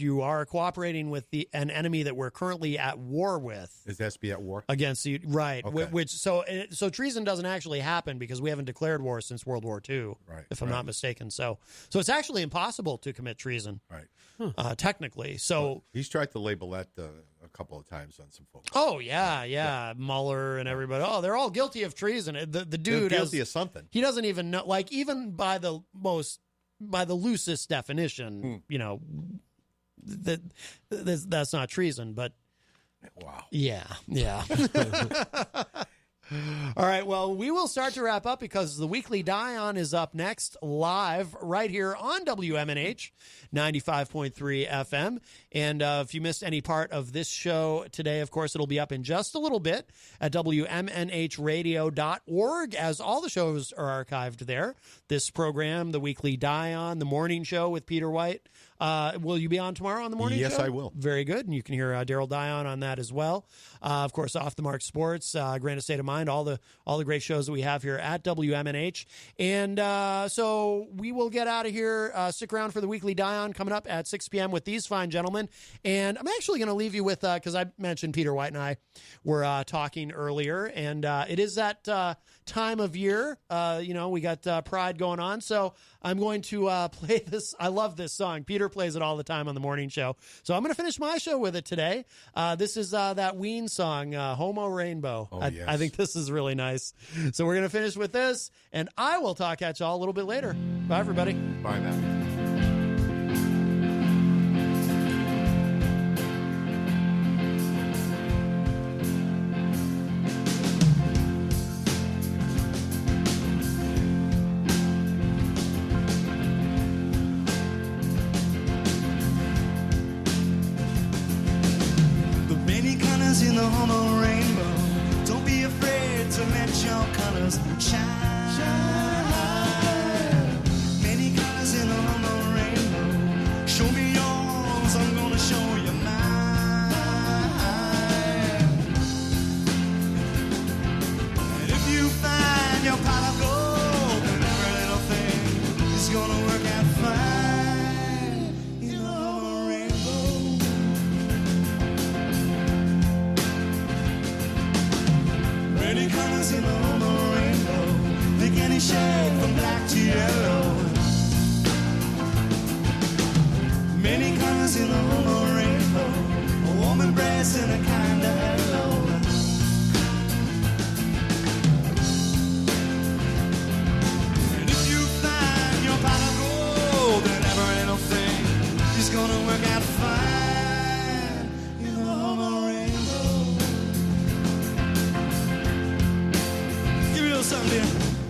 you are cooperating with an enemy that we're currently at war with. It has to be at war against you, right? Okay. So treason doesn't actually happen because we haven't declared war since World War II, right? If I'm not mistaken. So it's actually impossible to commit treason, right? Technically. So he's tried to label that a couple of times on some folks. Oh yeah. Mueller and everybody. Oh, they're all guilty of treason. The dude they're guilty of something. He doesn't even know. Even by the loosest definition, that's not treason. But wow, yeah. All right, well, we will start to wrap up because the Weekly Dion is up next live right here on WMNH 95.3 FM. And if you missed any part of this show today, of course, it'll be up in just a little bit at WMNHradio.org, as all the shows are archived there. This program, the Weekly Dion, the morning show with Peter White. Will you be on tomorrow on the morning show? Yes, I will. Very good. And you can hear Darryl Dion on that as well. Of course, Off the Mark Sports, Grand State of Mind, all the great shows that we have here at WMNH. And so we will get out of here. Stick around for the Weekly Dion coming up at 6 p.m. with these fine gentlemen. And I'm actually going to leave you with, because I mentioned Peter White and I were talking earlier, and it is that time of year. We got Pride going on. So I'm going to play this. I love this song. Peter plays it all the time on the morning show. So I'm going to finish my show with it today. This is that Ween song, Homo Rainbow. Yes. I think this is really nice. So we're going to finish with this, and I will talk at y'all a little bit later. Bye, everybody. Bye, Matt. In the homo rainbow, don't be afraid to let your colors shine. Many colors in the homo rainbow. Show me yours, I'm gonna show you mine. colors in the rainbow, make any shade from black to yellow. Many colors in the rainbow, a warm embrace and a kind of hello. And if you find your pot of gold, then never ain't no thing is gonna work out fine in the rainbow. Give me a little something, dear.